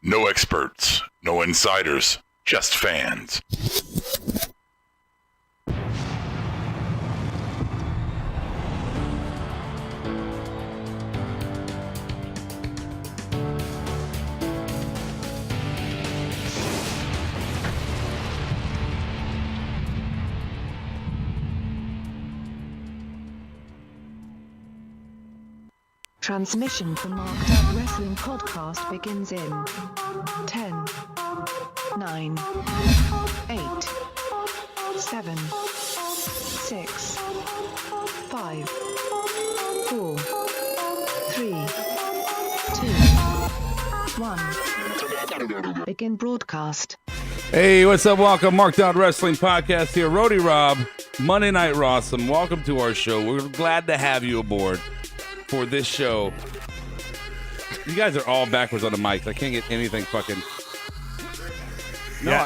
No experts, no insiders, just fans. Transmission from Marked Up Wrestling Podcast begins in 10, 9, 8, 7, 6, 5, 4, 3, 2, 1. Begin broadcast. Hey, what's up? Welcome, Marked Out Wrestling Podcast here. Rody Rob, Monday Night RAWESOME. Welcome to our show. We're glad to have you aboard for this show. You guys are all backwards on the mics. I can't get anything fucking...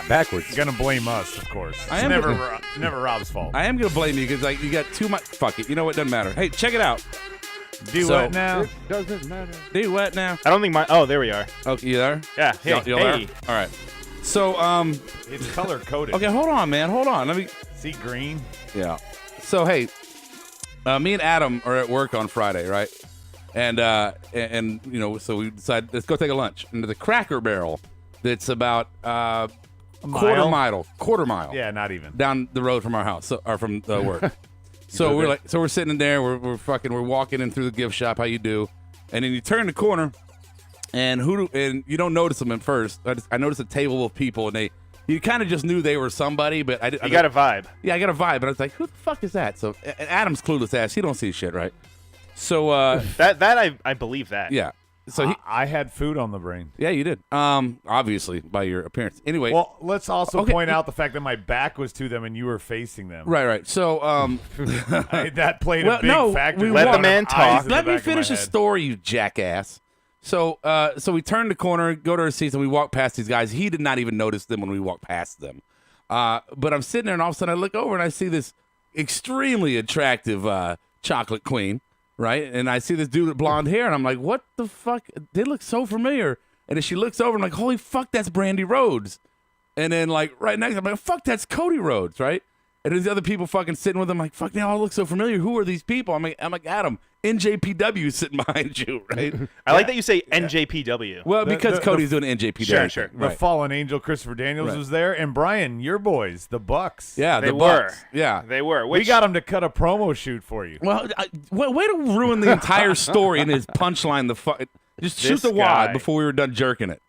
backwards. You're gonna blame us, of course. It's never Rob's fault. I am going to blame you because you got too much... Fuck it. You know what? Doesn't matter. Hey, check it out. Do what now? It doesn't matter. Do what now? I don't think my... Oh, there we are. Okay, you there? Yeah. Hey, Y'all there? All right. So, It's color-coded. Okay, hold on, man. Hold on. Let me... See green? Yeah. So, hey, me and Adam are at work on Friday, right? And you know, so we decided, let's go take a lunch into the Cracker Barrel that's about quarter mile. Yeah, not even. Down the road from our house, or from work. So we're sitting in there, we're walking in through the gift shop, how you do. And then you turn the corner, and you don't notice them at first. I noticed a table of people, and you kind of just knew they were somebody, but I got a vibe. Yeah, I got a vibe, but I was like, who the fuck is that? So Adam's clueless ass. He don't see shit, right? So I believe that. Yeah. So I had food on the brain. Yeah, you did. Obviously by your appearance. Anyway. Well, let's also point out the fact that my back was to them and you were facing them. Right. So that played a big factor. Let the man talk. Let me finish the story, you jackass. So we turn the corner, go to our seats, and we walk past these guys. He did not even notice them when we walked past them. But I'm sitting there, and all of a sudden I look over and I see this extremely attractive chocolate queen. Right? And I see this dude with blonde hair, and I'm like, what the fuck? They look so familiar. And then she looks over, and I'm like, holy fuck, that's Brandy Rhodes. And then, like, right next, I'm like, fuck, that's Cody Rhodes, right? And there's the other people fucking sitting with them, like, fuck, they all look so familiar. Who are these people? I'm like, Adam, NJPW sitting behind you, right? I like that you say NJPW. Well, because Cody's doing NJPW. Sure. The fallen angel Christopher Daniels was there, and Brian, your boys, the Bucks. Yeah, they the were. Bucks. Yeah, they were. We got them to cut a promo shoot for you. Well, way to ruin the entire story in his punchline. Just shoot the wad before we were done jerking it.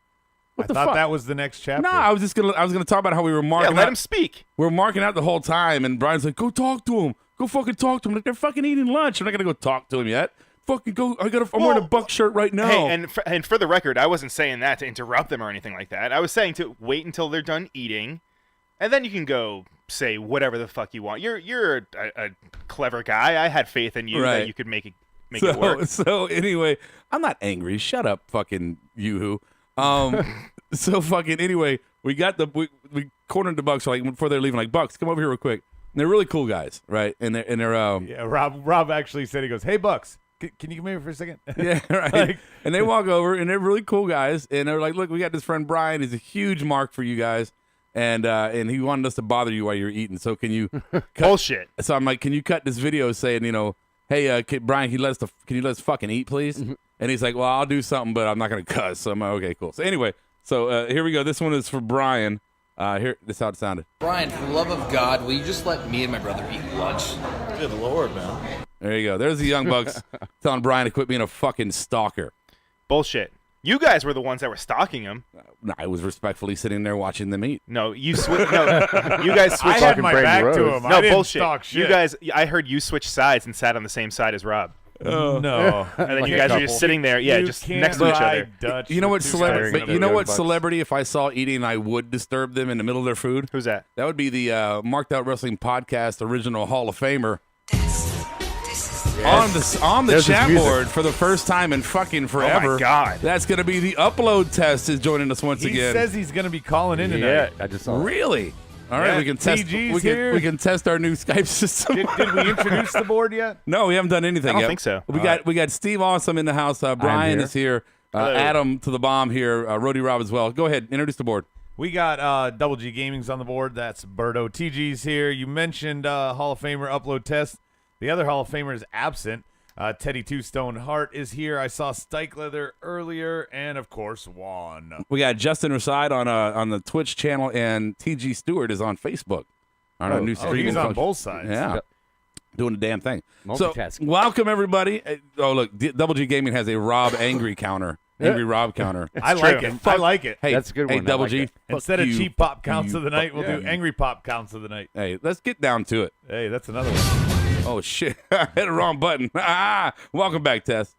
I thought that was the next chapter. No, I was gonna talk about how we were marking. Yeah, let him speak. We were marking out the whole time, and Brian's like, "Go talk to him. Go fucking talk to him. Like, they're fucking eating lunch. I'm not gonna go talk to him yet. Fucking go. I'm wearing a Buck shirt right now." Hey, and for the record, I wasn't saying that to interrupt them or anything like that. I was saying to wait until they're done eating, and then you can go say whatever the fuck you want. You're a clever guy. I had faith in you that you could make it work. So anyway, I'm not angry. Shut up, fucking yoo-hoo. So fucking anyway, we we cornered the Bucks like before they're leaving. Like, Bucks, come over here real quick. And they're really cool guys, right? And they're yeah. Rob actually said, he goes, "Hey Bucks, can you come here for a second?" Yeah, right. And they walk over, and they're really cool guys. And they're like, "Look, we got this friend Brian. He's a huge mark for you guys, and he wanted us to bother you while you're eating. So can you bullshit?" So I'm like, "Can you cut this video saying, you know, hey, Brian, can you let us fucking eat, please?" And he's like, "Well, I'll do something, but I'm not gonna cuss." So I'm like, "Okay, cool." So anyway, here we go. This one is for Brian. This is how it sounded. Brian, for the love of God, will you just let me and my brother eat lunch? Good Lord, man. There you go. There's the Young Bucks telling Brian to quit being a fucking stalker. Bullshit. You guys were the ones that were stalking him. I was respectfully sitting there watching them eat. No, you guys switched. I had my back to him. No, I didn't bullshit. Stalk shit. You guys, I heard you switch sides and sat on the same side as Rob. Oh no! And then you guys are just sitting there, just next to each other. Dutch you know what celebrity? You know what Bucks. Celebrity? If I saw eating, I would disturb them in the middle of their food. Who's that? That would be the Marked Out Wrestling Podcast original Hall of Famer. On the chat board for the first time in fucking forever. Oh my God! That's gonna be the Upload Test is joining us once he again. He says he's gonna be calling in tonight. Yeah, I just saw Really? All right, we can test. We can test our new Skype system. Did we introduce the board yet? No, we haven't done anything I don't yet. think so. We got Steve Awesome in the house. Brian is here. Adam to the bomb here. Rody Rob as well. Go ahead. Introduce the board. We got Double G Gaming's on the board. That's Berto. TG's here. You mentioned Hall of Famer upload test. The other Hall of Famer is absent. Teddy Two Stone Hart is here. I saw Stike Leather earlier, and of course Juan. We got Justin Raside on the Twitch channel, and TG Stewart is on Facebook. Our new streaming he's on function. both sides. Yeah. Doing the damn thing. Multitasking. So, welcome everybody. Oh, look, Double G Gaming has a Rob Angry counter. Angry Rob counter. I like it. I like it. Hey, That's a good Hey, one. I Double like G. it. Instead of cheap pop counts of the night, we'll do yeah. angry pop counts of the night. Hey, let's get down to it. Hey, that's another one. Oh, shit. I hit the wrong button. Welcome back, Tess.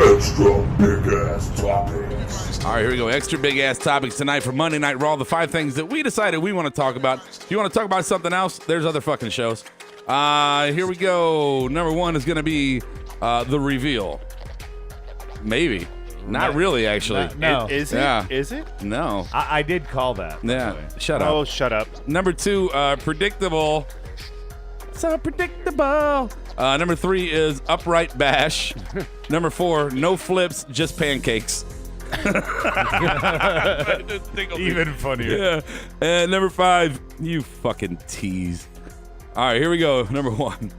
Extra big ass topics. All right, here we go. Extra big ass topics tonight for Monday Night Raw. The 5 things that we decided we want to talk about. If you want to talk about something else, there's other fucking shows. Here we go. Number 1 is going to be the reveal. Maybe. Not really, actually. No. Is it? Yeah. Is it? No. I did call that. by the Yeah. way. Shut up. Oh, shut up. Number 2, predictable. So predictable. Number 3 is upright bash. Number 4, no flips, just pancakes. Even funnier. Yeah. And number 5, you fucking tease. All right, here we go. Number 1.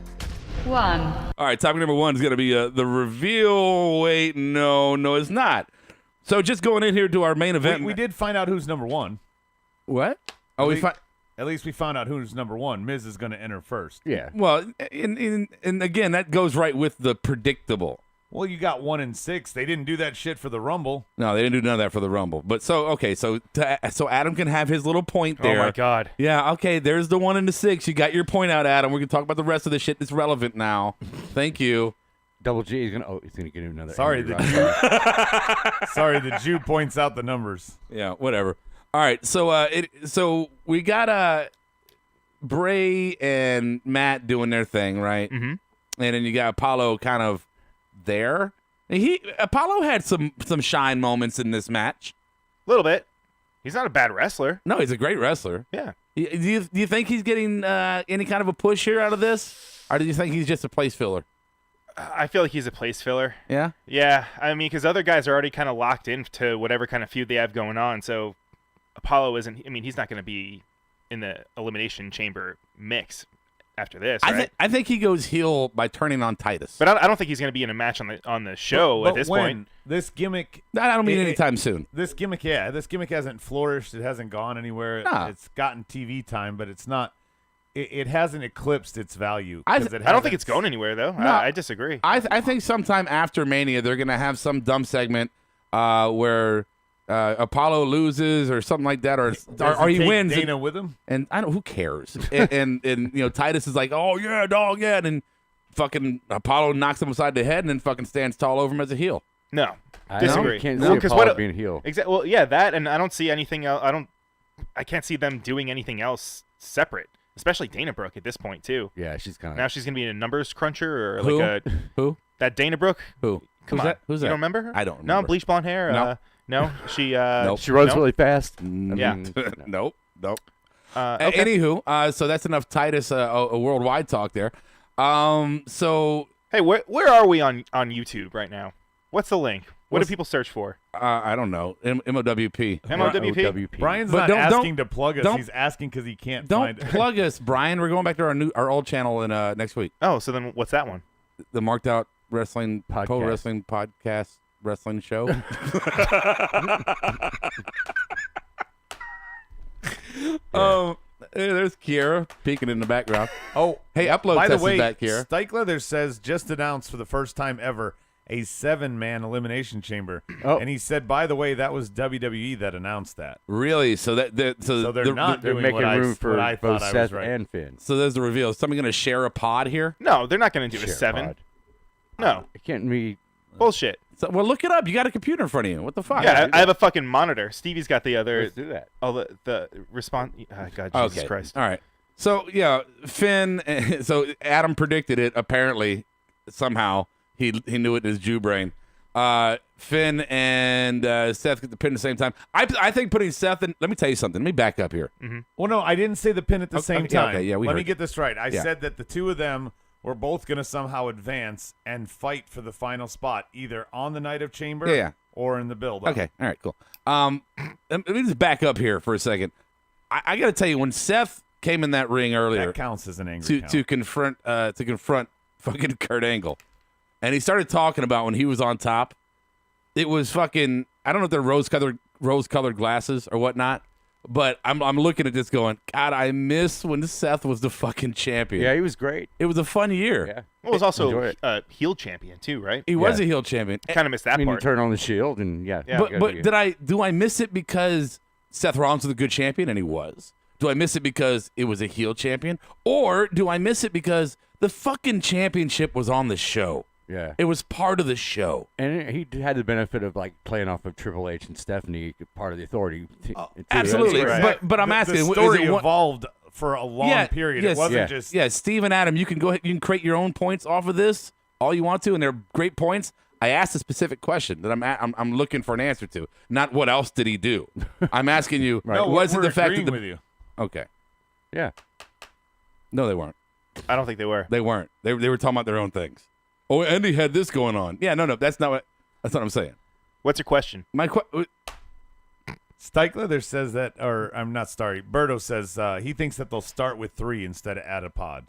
1. All right, topic number 1 is going to be the reveal. Wait, no, it's not. So just going in here to our main event. We did find out who's number 1. What? Oh, we find. At least we found out who's number 1. Miz is going to enter first. Yeah. Well, and again, that goes right with the predictable. Well, you got 1 and 6. They didn't do that shit for the Rumble. No, they didn't do none of that for the Rumble. But so Adam can have his little point there. Oh, my God. Yeah, okay, there's the 1 and the 6. You got your point out, Adam. We're going to talk about the rest of the shit that's relevant now. Thank you. Double G is gonna. He's gonna get another. Sorry, angry the rock. Sorry, the Jew points out the numbers. Yeah, whatever. All right, so we got Bray and Matt doing their thing, right? Mm-hmm. And then you got Apollo kind of there. Apollo had some shine moments in this match. A little bit. He's not a bad wrestler. No, he's a great wrestler. Yeah. Do you think he's getting any kind of a push here out of this, or do you think he's just a place filler? I feel like he's a place filler. Yeah. Yeah, I mean, because other guys are already kind of locked into whatever kind of feud they have going on. So Apollo isn't. I mean, he's not going to be in the Elimination Chamber mix after this, right? I think he goes heel by turning on Titus. But I don't think he's going to be in a match on the show But at this when point. this gimmick, I don't mean it- anytime soon. this gimmick hasn't flourished. It hasn't gone anywhere. Nah. It's gotten TV time, but it's not. It hasn't eclipsed its value. I 'cause th- it I don't think hasn't- it's going anywhere, though. No. I disagree. I think sometime after Mania they're gonna have some dumb segment where Apollo loses or something like that, or he take wins. Dana with him. And I don't. Who cares? and Titus is like, oh yeah, dog, yeah, and then fucking Apollo knocks him upside the head and then fucking stands tall over him as a heel. No, I disagree. Can't No, see 'cause Apollo what- being heel. Exactly. Well, yeah, that, and I don't see anything else. I can't see them doing anything else separate, especially Dana Brooke at this point too. Yeah, she's kind of. Now she's gonna be a numbers cruncher or Who? like Who? that Dana Brooke. Who? Come Who's on, that? Who's you that? don't remember her? I don't No, remember. bleach blonde hair. No. No, she. Nope. She runs no? really fast. Yeah. Nope. Okay. Anywho, so that's enough Titus a worldwide talk there. So Hey, where are we on YouTube right now? What's the link? What do people search for? I don't know. MOWP. MOWP? Brian's But not don't- asking to plug us. don't- He's asking because he can't Don't find it. plug us, Brian. We're going back to our old channel in next week. Oh, so then what's that one? The Marked Out Wrestling Pro Podcast. Wrestling Podcast Wrestling Show. Hey, there's Kiera peeking in the background. Oh, Hey, upload by the test is way, back here. Stike Leather says just announced for the first time ever a 7-man elimination chamber. Oh. And he said, by the way, that was WWE that announced that. Really? So So they're not They're doing making what I, room for what I both thought I was Seth right. and Finn. So there's the reveal. Is somebody going to share a pod here? No, they're not going to do a Share 7. pod. No, It can't be. bullshit. So, well, look it up. You got a computer in front of you. What the fuck? Yeah, I have a fucking monitor. Stevie's got the other. Let's do that. Oh, the response. Oh, God, Jesus Okay. Christ. All right. So yeah, Finn. So Adam predicted it. Apparently, somehow he knew it in his Jew brain. Finn and Seth get the pin at the same time. I think putting Seth in. Let me tell you something. Let me back up here. Well, no, I didn't say the pin at the Okay, same yeah, time. okay, yeah, we Let me heard get this right. I Yeah. said that the two of them we're both going to somehow advance and fight for the final spot, either on the night of Chamber Yeah. or in the build. Okay, all right, cool. Let me just back up here for a second. I got to tell you, when Seth came in that ring earlier, That counts as an angry count. to confront fucking Kurt Angle, and he started talking about when he was on top. It was fucking, I don't know if they're rose-colored glasses or whatnot, but I'm looking at this going, God, I miss when Seth was the fucking champion. Yeah, he was great. It was a fun year. Yeah. Well, it was also Enjoy it. a heel champion too, right? He was Yeah. a heel champion. Kind of missed that I mean, you part. turn on the Shield, and yeah. But do I miss it because Seth Rollins was a good champion, and he was? Do I miss it because it was a heel champion? Or do I miss it because the fucking championship was on the show? Yeah. It was part of the show. And he had the benefit of like playing off of Triple H and Stephanie, part of the authority. Too. Absolutely. That's- But I'm The asking, is story it one- evolved for a long period. Yes, It wasn't yeah. just Yeah, Steve and Adam, you can go ahead, you can create your own points off of this all you want to, and they're great points. I asked a specific question that I'm looking for an answer to. Not what else did he do. I'm asking you, No, was it we're the fact that agreeing the with you. Okay. Yeah. No, they weren't. I don't think they were. They weren't. They were talking about their own things. Oh, Andy had this going on. Yeah, no, that's not what I'm saying. What's your question? Stykler there says that, or I'm not sorry. Berto says he thinks that they'll start with 3 instead of add a pod.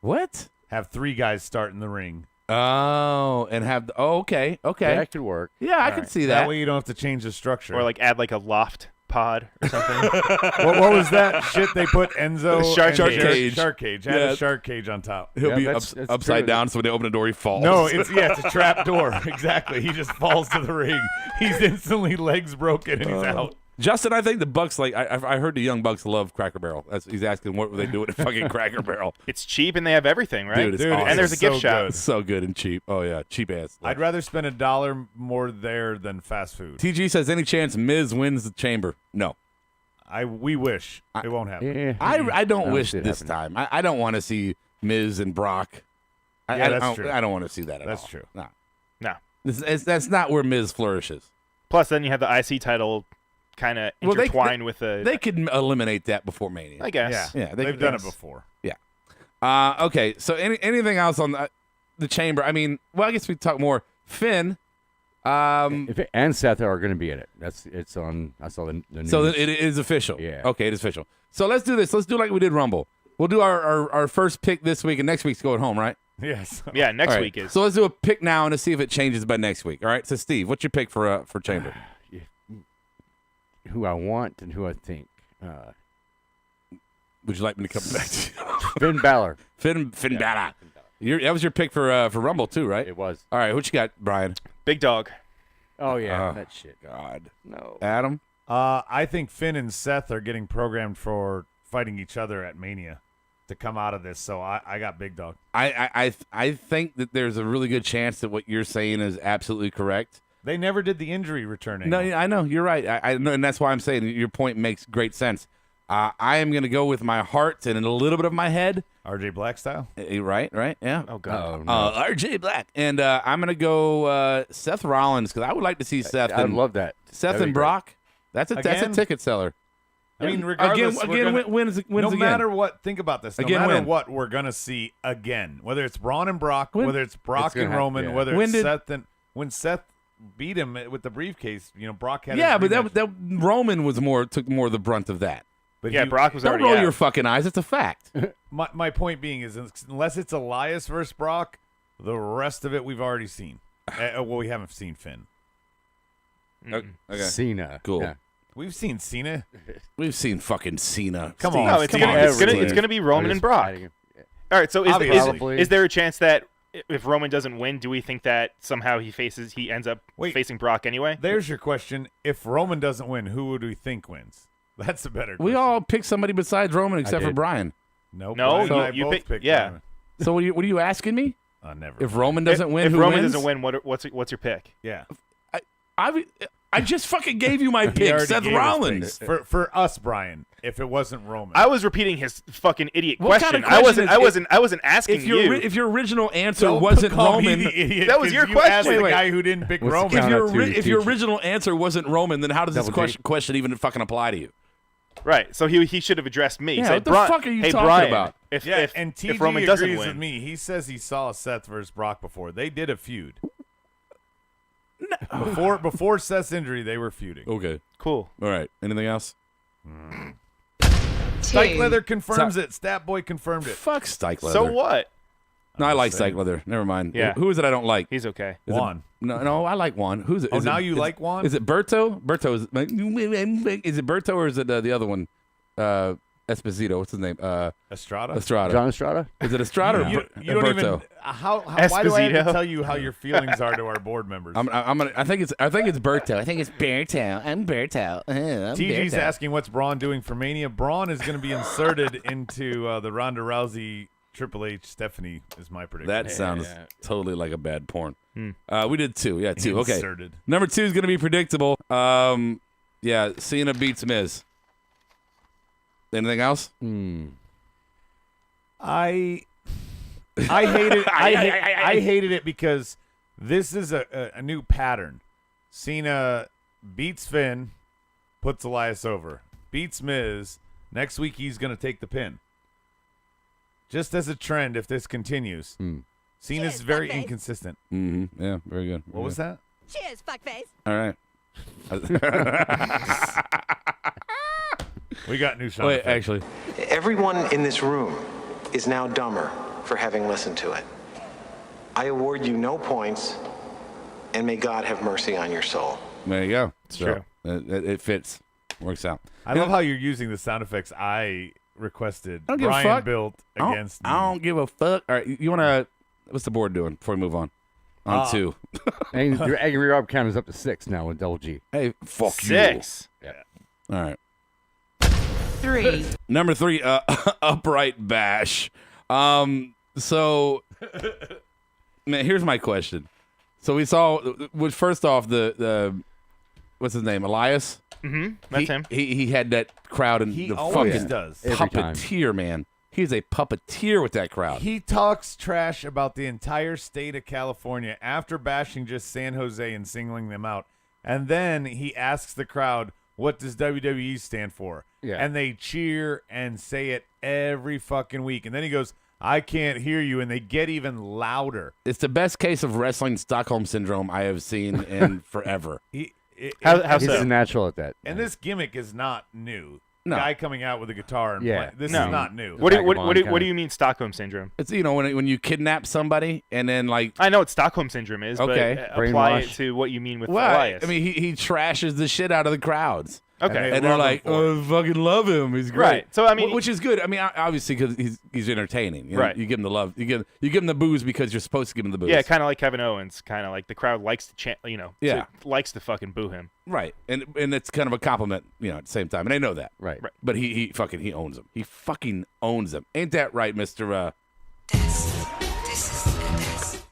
What? Have 3 guys start in the ring. Oh, and have okay. That could work. Yeah, I All can right. see That that. way you don't have to change the structure. Or like add like a loft pod or something? what was that shit they put Enzo? Shark and cage. Shark cage. Add Yeah. a shark cage on top. He'll Yeah, be that's upside true. down, so when they open the door, he falls. No, it's a trap door. Exactly. He just falls to the ring. He's instantly legs broken and he's out. Justin, I think the Bucks I heard the Young Bucks love Cracker Barrel. He's asking what were they doing at fucking Cracker Barrel. It's cheap and they have everything, right? Dude, it's Dude, awesome. And there's a so gift shop. good. It's so good and cheap. Oh yeah, cheap ass. I'd rather spend $1 more there than fast food. TG says any chance Miz wins the Chamber? No. We wish it won't happen. Yeah. I don't wish see it this happening. time. I don't want to see Miz and Brock. That's true. I don't want to see that at all. That's true. No. No. That's not where Miz flourishes. Plus, then you have the IC title kind of Well, intertwined with the. They could eliminate that before Mania. I guess. Yeah, Yeah, they've done it before. Okay, so anything else on the Chamber? I mean, well, I guess we talk more. Finn. And Seth are going to be in it. It's on. I saw the news. So it is official. Yeah. Okay, it is official. So let's do this. Let's do like we did Rumble. We'll do our first pick this week, and next week's going home, right? Yes. Yeah, next All right. week is. So let's do a pick now and let's see if it changes by next week. All right. So Steve, what's your pick for Chamber? who I want and who I think. Would you like me to come back to you? Finn Balor. Finn Balor. That was your pick for Rumble too, right? It was. All right. What you got, Brian? Big Dog. Oh yeah, Oh, that shit. God. No. Adam. I think Finn and Seth are getting programmed for fighting each other at Mania to come out of this. So I got Big Dog. I think that there's a really good chance that what you're saying is absolutely correct. They never did the injury return No, angle. I know you're right. I know, and that's why I'm saying your point makes great sense. I am going to go with my heart and a little bit of my head. RJ Black style. Right, yeah. Oh, God. Oh, no. RJ Black, and I'm going to go Seth Rollins because I would like to see Seth. I and love that. Seth That'd be and great. Brock. That's a Again? ticket seller. I mean, regardless, wins no again. matter what, think about this. No Again, matter win. what, we're gonna see again. Whether it's Braun and Brock, When? whether it's Brock It's gonna and happen, Roman, yeah. whether When it's did- Seth and when Seth beat him with the briefcase, Brock had. Yeah, his but rematch. that Roman took more of the brunt of that. But Yeah, he- Brock was Don't already roll out. your fucking eyes. It's a fact. My point being is, unless it's Elias versus Brock, the rest of it we've already seen. Well, we haven't seen Finn. Okay. Cena. Cool. Yeah. We've seen Cena. We've seen fucking Cena. Come Steve, on. No, it's come gonna, on, it's gonna Steve. it's gonna be Roman I'm and just Brock. adding- All right, so Obviously. is there a chance that if Roman doesn't win, do we think that somehow he ends up Wait. facing Brock anyway? There's your question. If Roman doesn't win, who would we think wins? That's a better question. We all picked somebody besides Roman except for did. Brian. Nope. No, Brian and I you both pick- picked yeah. Roman. So what are you asking me? Never. If Roman doesn't win, if who Roman wins? doesn't win, what's your pick? Yeah. I just fucking gave you my He pick, already Seth gave his Rollins. picks. For us, Brian, if it wasn't Roman. I was repeating his fucking idiot What question. kind of question I wasn't asking If you. if your original answer Don't wasn't call me Roman, the idiot, That was 'cause your you question. asked the Wait. guy who didn't pick What's the Roman. count? if Count up to your teach. original answer wasn't Roman, then how does this Double G. question even fucking apply to you? Right. So he should have addressed me. Yeah, Said, what the "Bri- fuck are you hey, talking Brian, about?" And TG if Roman doesn't agrees win, with me. He says he saw Seth versus Brock before. They did a feud. Before Seth's injury, they were feuding. Okay. cool. All right. Anything else? Stike Leather confirms it. Stat Boy confirmed it. Fuck Stike Leather. So what? No, I like saying. Stike Leather. Never mind. Yeah. Who is it I don't like? He's okay. Is it- Juan. No, I like Juan. Who's it? Oh, Is now it, you is- like Juan? Is it Berto? Berto is it Berto or is it the other one? Esposito. What's his name? Estrada? Estrada. John Estrada? Is it Estrada or You don't Berto? even. Why do I have Esposito. to tell you how your feelings are to our board members? I think it's Berto. I think it's Berto. I'm Berto. I'm TG's Berto. asking what's Braun doing for Mania. Braun is going to be inserted into the Ronda Rousey Triple H Stephanie is my prediction. That sounds totally like a bad porn. We did 2. Yeah, 2. Okay. Inserted. Number 2 is going to be predictable. Yeah, Cena beats Miz. Anything else? I hated I hated it because this is a new pattern. Cena beats Finn, puts Elias over, beats Miz. Next week he's going to take the pin. Just as a trend, if this continues, Cena's very inconsistent. Mm-hmm. Yeah, very good. What was that? Cheers, fuckface. All right. We got new sound Wait, effects. actually. Everyone in this room is now dumber for having listened to it. I award you no points, and may God have mercy on your soul. There you go. True. It fits. Works out. I love how you're using the sound effects I requested. I don't give a Brian fuck. built against. I don't give a fuck. All right, you want to? What's the board doing before we move on? On 2. And your Angry Rob count is up to 6 now with Double G. Hey, fuck 6. you. All right. 3. Number 3, upright bash. So, man, here's my question. So we saw, first off, the what's his name, Elias? Mm-hmm. That's him. He had that crowd and He the always fucking does. Every time. puppeteer, man. He's a puppeteer with that crowd. He talks trash about the entire state of California after bashing just San Jose and singling them out. And then he asks the crowd, what does WWE stand for? Yeah. And they cheer and say it every fucking week. And then he goes, I can't hear you. And they get even louder. It's the best case of wrestling Stockholm syndrome I have seen in forever. How He's so? a natural at that. And this gimmick is not new. No. Guy coming out with a guitar and Yeah. playing. This No. is not new. What do Vagabond you mean Stockholm syndrome? It's when you kidnap somebody and then like I know what Stockholm syndrome is, Okay. but apply it Brainwash. to what you mean with well, Elias. I mean he trashes the shit out of the crowds. okay. And they're love him like, for "Oh, I fucking love him. He's great." Right. So, I mean- which is good. I mean, obviously because he's entertaining. You know, Right. You give him the love. You give him the booze because you're supposed to give him the booze. Yeah, kind of like Kevin Owens. Kind of like the crowd likes to chant, Yeah. likes to fucking boo him. Right. And it's kind of a compliment, at the same time. And I know that. Right. Right. But he owns him. He fucking owns him. Ain't that right, Mr.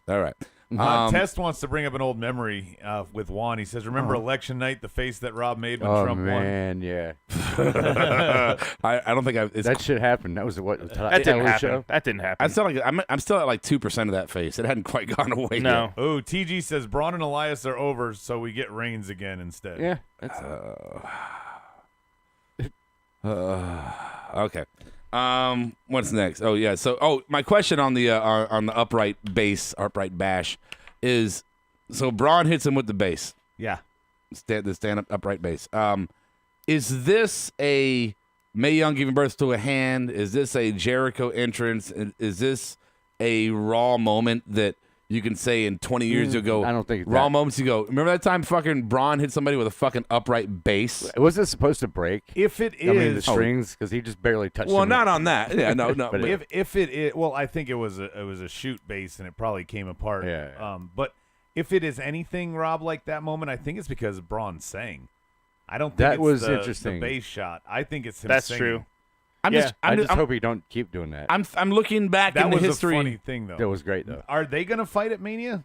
All right. Test wants to bring up an old memory with Juan. He says, remember election night, the face that Rob made when Oh, Trump won? man, yeah. I don't think That shit happened. That was what? That didn't happen. That didn't happen. I'm still at like 2% of that face. It hadn't quite gone away. No. Oh, TG says Braun and Elias are over, so we get Reigns again instead. Yeah. That's, Okay. What's next? Oh yeah. So my question on the upright bash is, so Braun hits him with the base, Yeah. the stand up upright base. Is this a Mae Young giving birth to a hand? Is this a Jericho entrance? Is this a Raw moment that you can say in 20 years ago? I don't think it's Raw that. moments you go. Remember that time fucking Braun hit somebody with a fucking upright base? was it supposed to break? If it is, I mean, the strings, because he just barely touched Well, him. not on that. Yeah, no. But but- if it is, well, I think it was a shoot base and it probably came apart. Yeah. But if it is anything, Rob, like that moment, I think it's because Braun sang. I don't think That it's was the interesting. base shot. I think it's him That's singing. true. I'm Yeah, just, I I'm, just I'm, hope he don't keep doing that. I'm looking back That into was history. a funny thing, though. That was great, though. Are they going to fight at Mania?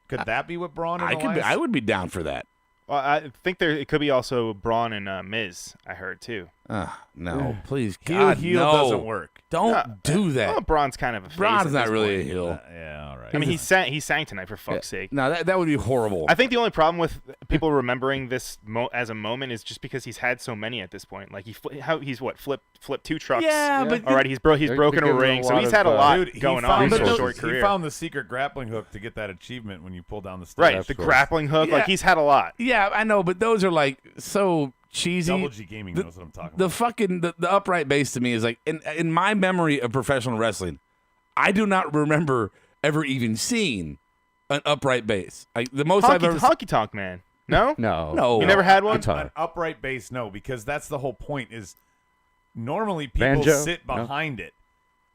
Could that be what Braun and Elias? I would be down for that. Well, I think it could be also Braun and Miz. I heard too. No, please, Heel God, no. doesn't work. Don't do that. Well, Braun's kind of a face. Braun's at not this really point. a heel. Yeah, all right. I mean, he sang tonight for fuck's sake. No, that would be horrible. I think the only problem with people remembering this as a moment is just because he's had so many at this point. Like he's flipped 2 trucks. Yeah, but already he's broken a ring, so he's had a lot going on in a short career. He found the secret grappling hook to get that achievement when you pull down the steps. Right, the grappling hook. Yeah. Like he's had a lot. Yeah, I know, but those are like so cheesy. Double G Gaming knows what I'm talking The about. fucking the upright base to me is like in my memory of professional wrestling, I do not remember ever even seeing an upright base. The most I've ever Honky Tonk Man. No, no. You never had one. An upright base, no, because that's the whole point. Is normally people Banjo? sit behind it.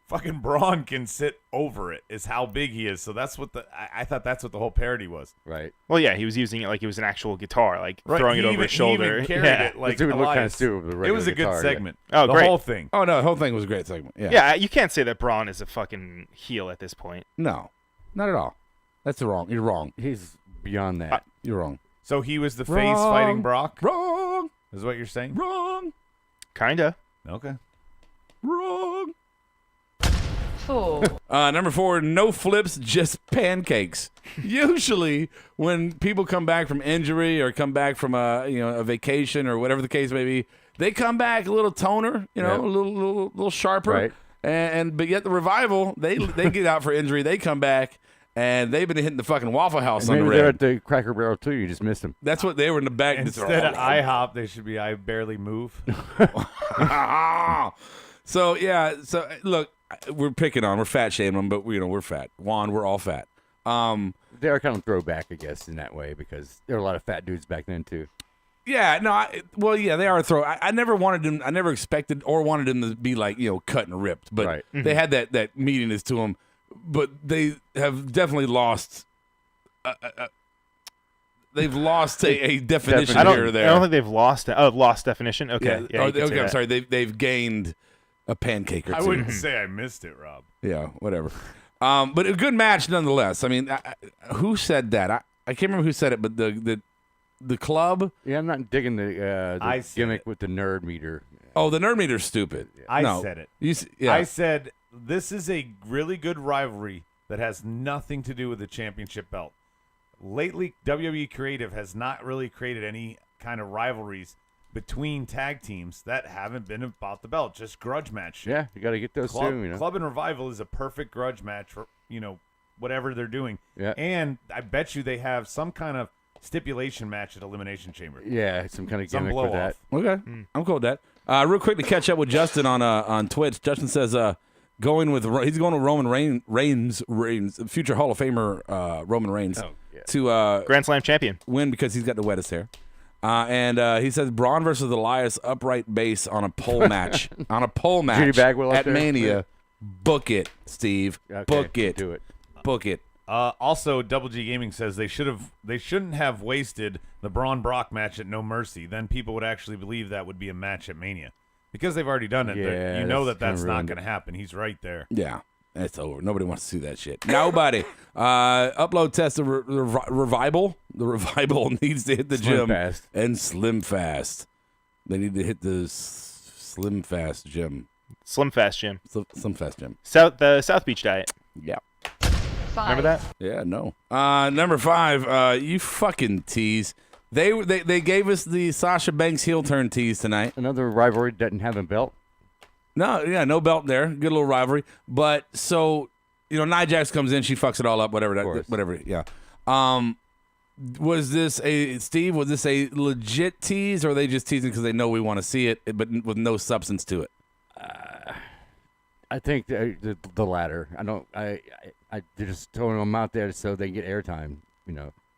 Fucking Braun can sit over it. Is how big he is. So that's what I thought that's what the whole parody was. Right. Well, yeah, he was using it like it was an actual guitar, like Right. throwing He it over even- his shoulder. He even carried Yeah. it like It would look kind of Elias. stupid with a It regular was a good guitar, yeah. segment. Oh, the great. whole thing. Oh no, the whole thing was a great segment. Yeah. Yeah, you can't say that Braun is a fucking heel at this point. No, not at all. That's wrong. You're wrong. He's beyond that. You're wrong. So he was the face Wrong. fighting Brock. Wrong. Is what you're saying? Wrong. Kinda. Okay. Wrong. 4, Number 4, no flips, just pancakes. Usually, when people come back from injury or come back from a vacation or whatever the case may be, they come back a little toner, Yeah. a little sharper. Right. But yet the Revival, they get out for injury, they come back, and they've been hitting the fucking Waffle House on the Maybe they're red. at the Cracker Barrel too. You just missed them. That's what they were in the back. Instead of IHOP, they should be I barely move. So look, we're fat shaming them, but we're fat. Juan, we're all fat. They're kind of throwback, I guess, in that way because there were a lot of fat dudes back then too. Yeah, no, they are a throw. I never wanted them. I never expected or wanted them to be like cut and ripped. But Right. they had that meatiness to them. But they have definitely lost. They've lost a definition I don't here or there. I don't think they've lost. Lost definition. Okay. Yeah. Oh, you could say okay. I'm that. sorry. They've gained a pancake or two. I wouldn't say I missed it, Rob. Yeah, whatever. But a good match nonetheless. I mean, who said that? I can't remember who said it, but the club. Yeah, I'm not digging the I said gimmick it. with the nerd meter. Oh, the nerd meter's stupid. I No. said it. Yeah. I said this is a really good rivalry that has nothing to do with the championship belt. Lately, WWE Creative has not really created any kind of rivalries between tag teams that haven't been about the belt, just grudge match shit. Yeah, you got to get those Club, too. Club and Revival is a perfect grudge match for whatever they're doing. Yeah. And I bet you they have some kind of stipulation match at Elimination Chamber. Yeah, some kind of Some gimmick blow for that. Okay, I'm cool with that. Real quick to catch up with Justin on Twitch. Justin says he's going with Roman Reigns, future Hall of Famer Roman Reigns, to Grand Slam champion. win because he's got the wettest hair. And he says Braun versus Elias upright base on a pole match. On a pole match Judy Bagwell up at there? Mania. Book it, Steve. Okay, Book it. do it. Book it. Also, Double G Gaming says they shouldn't have wasted the Braun Brock match at No Mercy. Then people would actually believe that would be a match at Mania because they've already done it. Yeah, you know that's that's kinda not ruined going to happen. He's right there. Yeah, it's over. Nobody wants to see that shit. Nobody. Upload test the Revival. The Revival needs to hit the Slim gym Fast. and Slim Fast. They need to hit the Slim Fast gym. Slim Fast Jim. Slim Fast gym. The South Beach diet. Yeah. 5, Remember that? Yeah, no. Number 5, you fucking tease. They gave us the Sasha Banks heel turn tease tonight. Another rivalry doesn't have a belt. No belt there. Good little rivalry. But so, Nia Jax comes in, she fucks it all up, whatever. course. Whatever. Yeah. Was this a legit tease, or are they just teasing because they know we want to see it, but with no substance to it? I think the latter. I just throwing them out there so they get airtime.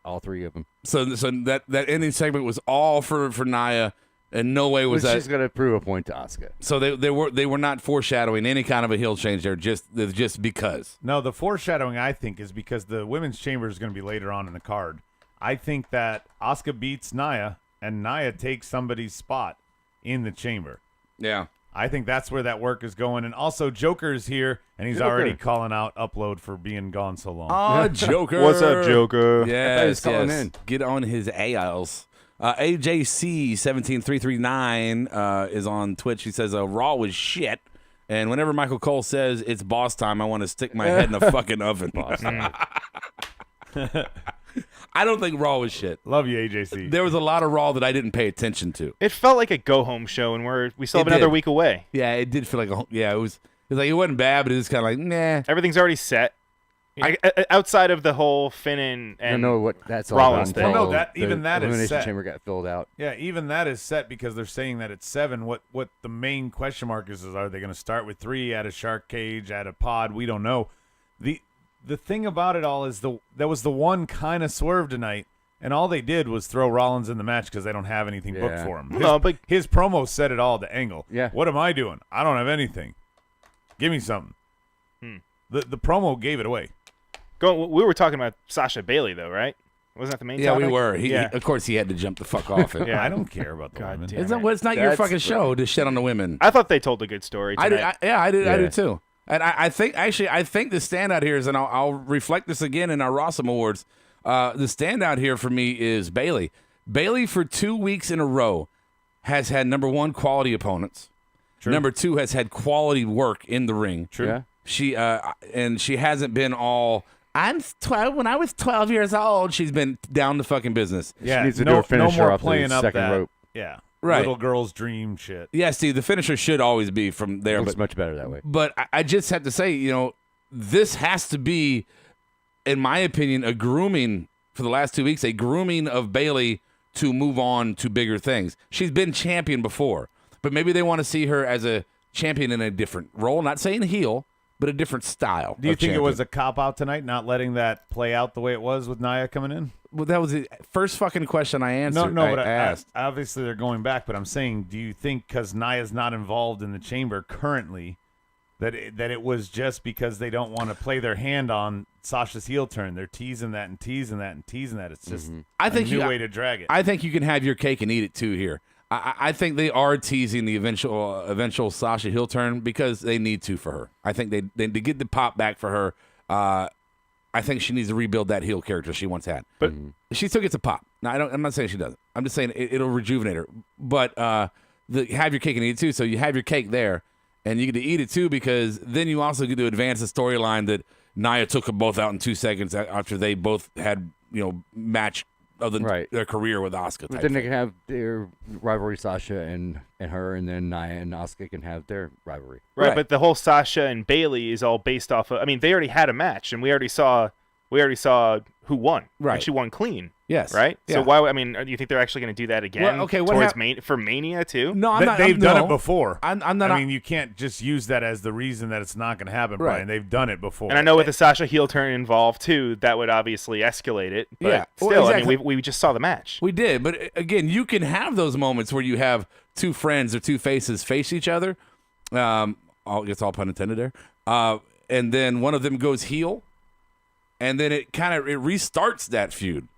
All three of them. So that ending segment was all for Nia, and no way was that. She's going to prove a point to Asuka. So they were not foreshadowing any kind of a heel change there, just because. No, the foreshadowing I think is because the women's chamber is going to be later on in the card. I think that Asuka beats Nia and Nia takes somebody's spot in the chamber. Yeah. I think that's where that work is going. And also, Joker's here, and he's already calling out Upload for being gone so long. Oh, Joker. What's up, Joker? Yes, he's calling yes. in. Get on his aisles. AJC17339 is on Twitch. He says, Raw was shit. And whenever Michael Cole says it's boss time, I want to stick my head in a fucking oven. Boss time. I don't think Raw was shit. Love you, AJC. There was a lot of Raw that I didn't pay attention to. It felt like a go-home show, and we still have It another did. week away. Yeah, it did feel like it was like it wasn't bad, but it was kind of like, nah. Everything's already set. Outside of the whole Finn and I don't know what that's all Rollins about. thing. until Well, no, even that is Elimination set. Chamber got filled out. Yeah, even that is set because they're saying that it's 7. What the main question mark is are they going to start with 3 at a shark cage, at a pod? We don't know. The thing about it all is there was the one kind of swerve tonight, and all they did was throw Rollins in the match because they don't have anything booked Yeah. for him. No, but His promo said it all, the angle. Yeah. What am I doing? I don't have anything. Give me something. The promo gave it away. we were talking about Sasha Bailey though, right? Wasn't that the main Yeah, topic? we were. Yeah. Of course, he had to jump the fuck off it. Yeah. I don't care about the God women. damn. It's not your That's fucking show to shit on the women. I thought they told a good story I tonight. did. I did Yeah. too. And I think the standout here is, and I'll reflect this again in our RAWESOME Awards. The standout here for me is Bailey. Bailey for 2 weeks in a row has had number 1 quality opponents. True. Number 2 has had quality work in the ring. True. Yeah. She and she hasn't been all. I'm 12. When I was 12 years old, she's been down to fucking business. Yeah, She needs to no, do a finisher no more off the playing up second that. rope. Yeah, Right. Little girl's dream shit. Yeah, Steve. The finisher should always be from there, Looks but much better that way. But I just have to say, this has to be, in my opinion, a grooming for the last 2 weeks, a grooming of Bailey to move on to bigger things. She's been champion before, but maybe they want to see her as a champion in a different role. Not saying heel, but a different style. Do you of think it was champion. a cop out tonight, not letting that play out the way it was with Nia coming in? Well, that was the first fucking question I answered. No, but I asked. obviously they're going back. But I'm saying, do you think because Nia's not involved in the chamber currently, that it was just because they don't want to play their hand on Sasha's heel turn? They're teasing that and teasing that and teasing that. It's just I think a new you- way to drag it. I think you can have your cake and eat it too here. I think they are teasing the eventual Sasha heel turn because they need to for her. I think they get the pop back for her. I think she needs to rebuild that heel character she once had. But She still gets a pop. Now, I'm not saying she doesn't. I'm just saying it'll rejuvenate her. But have your cake and eat it too. So you have your cake there, and you get to eat it too because then you also get to advance the storyline that Nia took them both out in 2 seconds after they both had match of their career with Asuka. But then they can have their rivalry, Sasha and her, and then Nia and Asuka can have their rivalry. Right, but the whole Sasha and Bailey is all based off of. I mean, they already had a match, and we already saw who won. Right. And she won clean. Yes. Right. Yeah. So why? I mean, do you think they're actually going to do that again? Well, okay, what towards hap- for Mania too? No, I'm not. They've done no. it before. I'm not. I mean, you can't just use that as the reason that it's not going to happen, Right. Brian. They've done it before. And I know with the Sasha heel turn involved too, that would obviously escalate it. But Yeah. Well, still, exactly. I mean, we just saw the match. We did, but again, you can have those moments where you have two friends or two faces face each other. I guess all pun intended there. And then one of them goes heel, and then it restarts that feud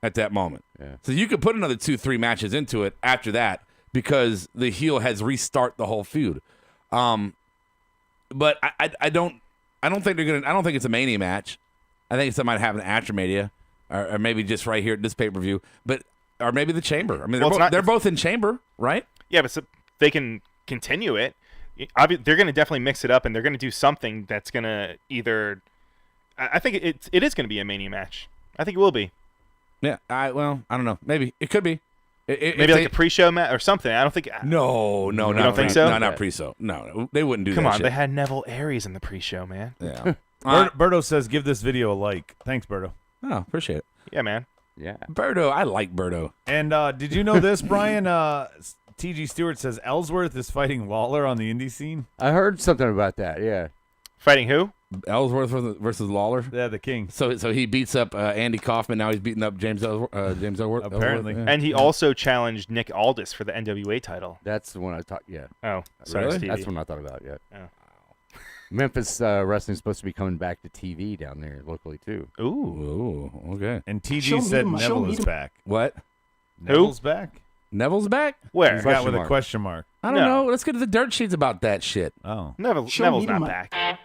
at that moment. Yeah. So you could put another 2-3 matches into it after that because the heel has restart the whole feud. But I don't think they're gonna. I don't think it's a Mania match. I think it might happen after Mania, or maybe just right here at this pay-per-view. Or maybe the Chamber. I mean, they're both in Chamber, right? Yeah, but they can continue it. They're going to definitely mix it up, and they're going to do something that's going to either. I think it is going to be a Mania match. I think it will be. Yeah. I don't know. Maybe it could be. Maybe like a pre-show match or something. I don't think. No, you don't think so? No, not pre-show. No, they wouldn't do that. Come on, shit. they had Neville Aries in the pre-show, man. Yeah. Berto says, give this video a like. Thanks, Berto. Oh, appreciate it. Yeah, man. Yeah. Berto, I like Berto. And did you know this, Brian? T.G. Stewart says Ellsworth is fighting Lawler on the indie scene. I heard something about that. Yeah. Fighting who? Ellsworth versus Lawler. Yeah, the King. So he beats up Andy Kaufman. Now he's beating up James Ellsworth. Apparently. Ellsworth, yeah. And he also challenged Nick Aldis for the NWA title. That's the one I thought. Yeah. Oh, sorry, Really? Stevie. That's the one I thought about. Yeah. Oh. Memphis wrestling's supposed to be coming back to TV down there locally too. Ooh. Ooh, okay. And T.G. said Neville is back. What? Neville's back? Neville's back? Where? He's got Question with a mark. question mark. I don't No. know. Let's get to the dirt sheets about that shit. Oh. Neville's not back.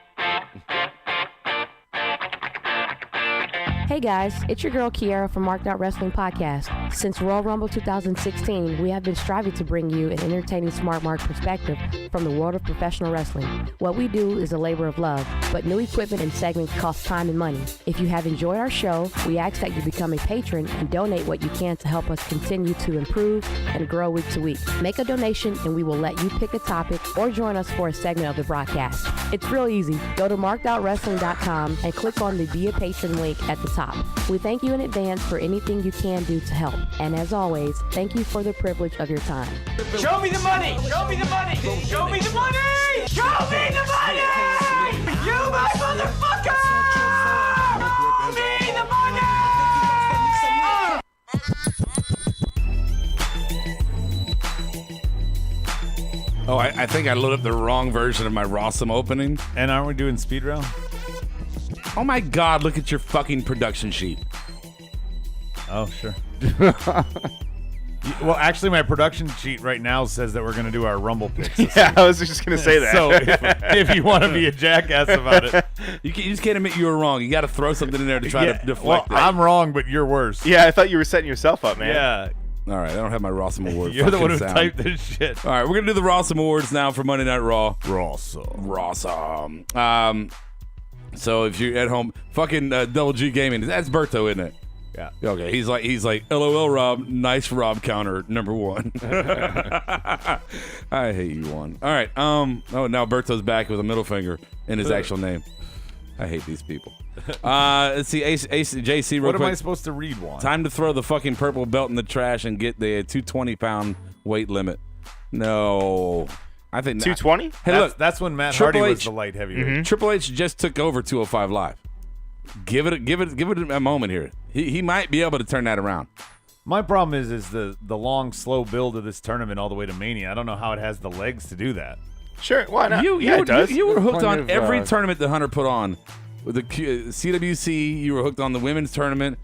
Hey guys, it's your girl Kiara from Marked Out Wrestling Podcast. Since Royal Rumble 2016, we have been striving to bring you an entertaining smart mark perspective from the world of professional wrestling. What we do is a labor of love, but new equipment and segments cost time and money. If you have enjoyed our show, we ask that you become a patron and donate what you can to help us continue to improve and grow week to week. Make a donation and we will let you pick a topic or join us for a segment of the broadcast. It's real easy. Go to markedoutwrestling.com and click on the Be a Patron link at the top. We thank you in advance for anything you can do to help. And as always, thank you for the privilege of your time. Show me the money! Show me the money! Show me the money! Show me the money! You my motherfucker! Show me the money! Oh, I think I loaded up the wrong version of my RAWESOME opening. And aren't we doing speed round? Oh my God, look at your fucking production sheet. Oh, sure. Well, actually, my production sheet right now says that we're going to do our Rumble picks. Yeah, I was just going to say that. So if you want to be a jackass about it. You just can't admit you were wrong. You got to throw something in there to try to deflect it. I'm wrong, but you're worse. Yeah, I thought you were setting yourself up, man. Yeah. All right, I don't have my RAWESOME Award. You're the one who sound. typed this shit. All right, we're going to do the RAWESOME Awards now for Monday Night Raw. Rawesome. RAWESOME. So if you're at home, fucking Double G Gaming, that's Berto, isn't it? Yeah. Okay, he's like, LOL, Rob, nice Rob counter, number one. I hate you, one. All right, oh, now Berto's back with a middle finger in his actual name. I hate these people. Let's see, JC, real What quick. am I supposed to read, Juan? Time to throw the fucking purple belt in the trash and get the 220-pound weight limit. No. I think 220? Hey, look, that's when Matt Triple Hardy was H- the light heavyweight. Triple H just took over 205 Live. Give it a moment here. He might be able to turn that around. My problem is the long, slow build of this tournament all the way to Mania. I don't know how it has the legs to do that. Sure, why not? It does. You were hooked Plenty on of, every tournament that Hunter put on. With the CWC, you were hooked on the women's tournament,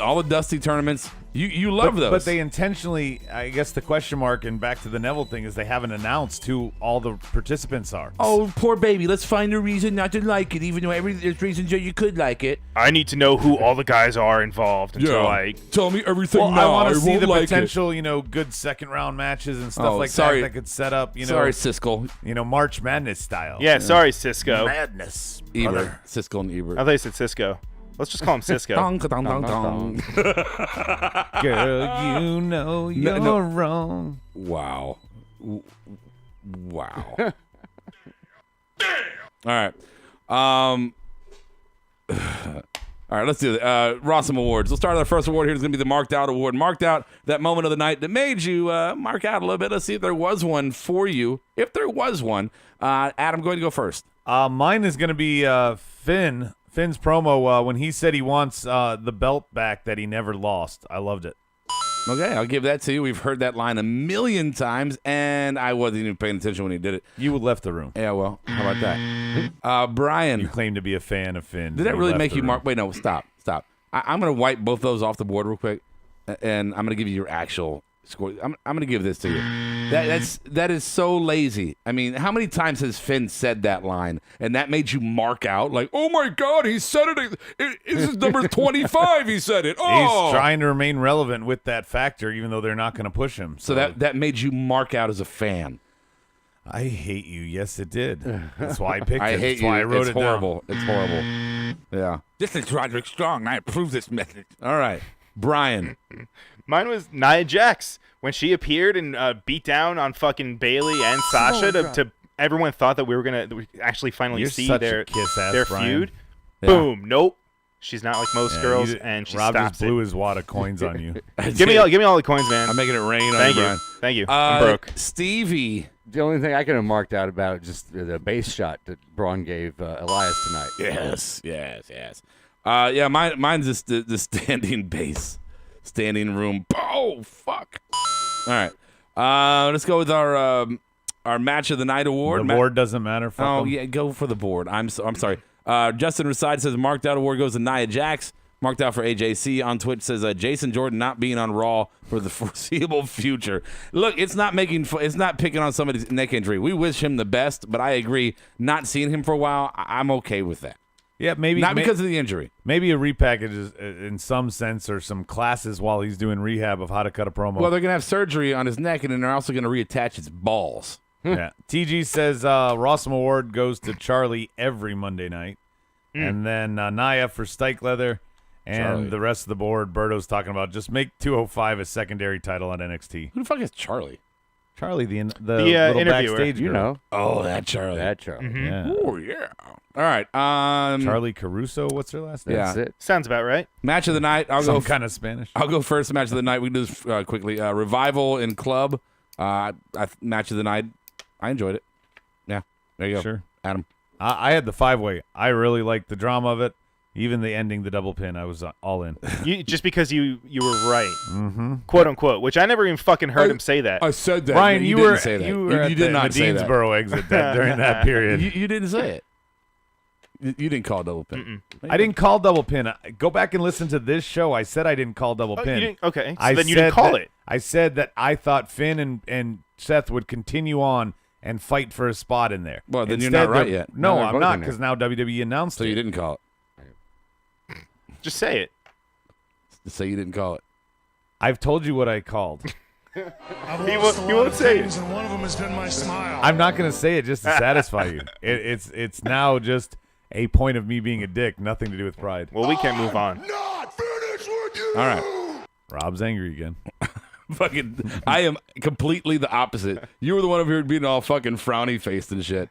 all the Dusty tournaments. You love those. But they intentionally, I guess the question mark and back to the Neville thing is they haven't announced who all the participants are. Oh, poor baby. Let's find a reason not to like it, even though there's reasons that you could like it. I need to know who all the guys are involved until Tell me everything Well, now. I want to see won't the like potential, good second round matches and stuff like sorry. that could set up, Sorry, Siskel. March Madness style. Yeah, sorry, Cisco. Madness. Ebert. Siskel and Ebert. I thought you said Cisco. Let's just call him Cisco. Dong, dong, dong, dong. Girl, you know you're wrong. Wow. Wow. All right. All right, let's do it. RAWESOME Awards. We'll start with our first award here. It's going to be the Marked Out Award. Marked out that moment of the night that made you mark out a little bit. Let's see if there was one for you. If there was one. Adam, going to go first. Mine is going to be Finn's promo when he said he wants the belt back that he never lost. I loved it. Okay, I'll give that to you. We've heard that line a million times, and I wasn't even paying attention when he did it. You left the room. Yeah, well, how about that? Brian. You claim to be a fan of Finn. Did that really make you mark? Wait, no, stop. I'm going to wipe both those off the board real quick, and I'm going to give you your actual score. I'm going to give this to you. That is so lazy. I mean, how many times has Finn said that line, and that made you mark out like, oh my God, he said it. This is number 25. He said it. Oh, he's trying to remain relevant with that factor, even though they're not going to push him. So that made you mark out as a fan. I hate you. Yes, it did. That's why I picked it. I hate That's you. why I wrote It's it horrible. down. It's horrible. Yeah. This is Roderick Strong. I approve this message. All right, Brian. Mine was Nia Jax when she appeared and beat down on fucking Bailey and Sasha. To everyone thought that we were gonna actually finally see their feud. Yeah. Boom. Nope. She's not like most girls, and she Rob stops just blew it. his wad of coins on you. Give me all the coins, man. I'm making it rain on Thank you, you. Brian. Thank you. I'm broke. Stevie. The only thing I could have marked out about just the base shot that Braun gave Elias tonight. Yes. Yeah, mine's just the standing base, standing room. Oh fuck! All right, let's go with our match of the night award. The board doesn't matter. Fuck 'em. Yeah, go for the board. I'm sorry. Justin Reside says marked out award goes to Nia Jax. Marked out for AJC on Twitch says Jason Jordan not being on Raw for the foreseeable future. Look, it's not picking on somebody's neck injury. We wish him the best, but I agree. Not seeing him for a while, I'm okay with that. Yeah, maybe not because of the injury. Maybe a repackage is, in some sense, or some classes while he's doing rehab of how to cut a promo. Well, they're gonna have surgery on his neck, and then they're also gonna reattach his balls. Yeah. TG says RAWESOME Award goes to Charlie every Monday night, and then Naya for Stike Leather, and Charlie. the rest of the board. Berto's talking about just make 205 a secondary title on NXT. Who the fuck is Charlie? Charlie, the little interviewer. backstage You girl. know. Oh, that Charlie. That Charlie. Yeah. Oh yeah. All right. Charlie Caruso, what's her last name? Yeah. That's it. Sounds about right. Match of the night. I'll Some go. kind of Spanish. I'll go first. Match of the night. We can do this quickly. Revival in club. Match of the night. I enjoyed it. Yeah. There you go. Sure. Adam. I had the 5-way. I really liked the drama of it. Even the ending, the double pin, I was all in. Just because you were right, quote unquote, which I never even fucking heard him say that. I said that. Ryan, you you were didn't say that. you were at did the not say that. Deansboro exit during that period. You didn't say it. You didn't call double pin. I didn't call double pin. Go back and listen to this show. I said I didn't call double Oh, pin. you didn't? Okay, so I then you said didn't call that- it. I said that I thought Finn and Seth would continue on and fight for a spot in there. Well, then you're Instead, not right they're- yet. No, No, they're I'm both not in there. because now WWE announced So it. you didn't call it. Just say it. So you didn't call it. I've told you what I called. He won't say it. And one of them has been my smile. I'm not going to say it just to satisfy you. It's now just a point of me being a dick, nothing to do with pride. Well, we can't move on. not finished with you. All right. Rob's angry again. Fucking, I am completely the opposite. You were the one over here being all fucking frowny faced and shit.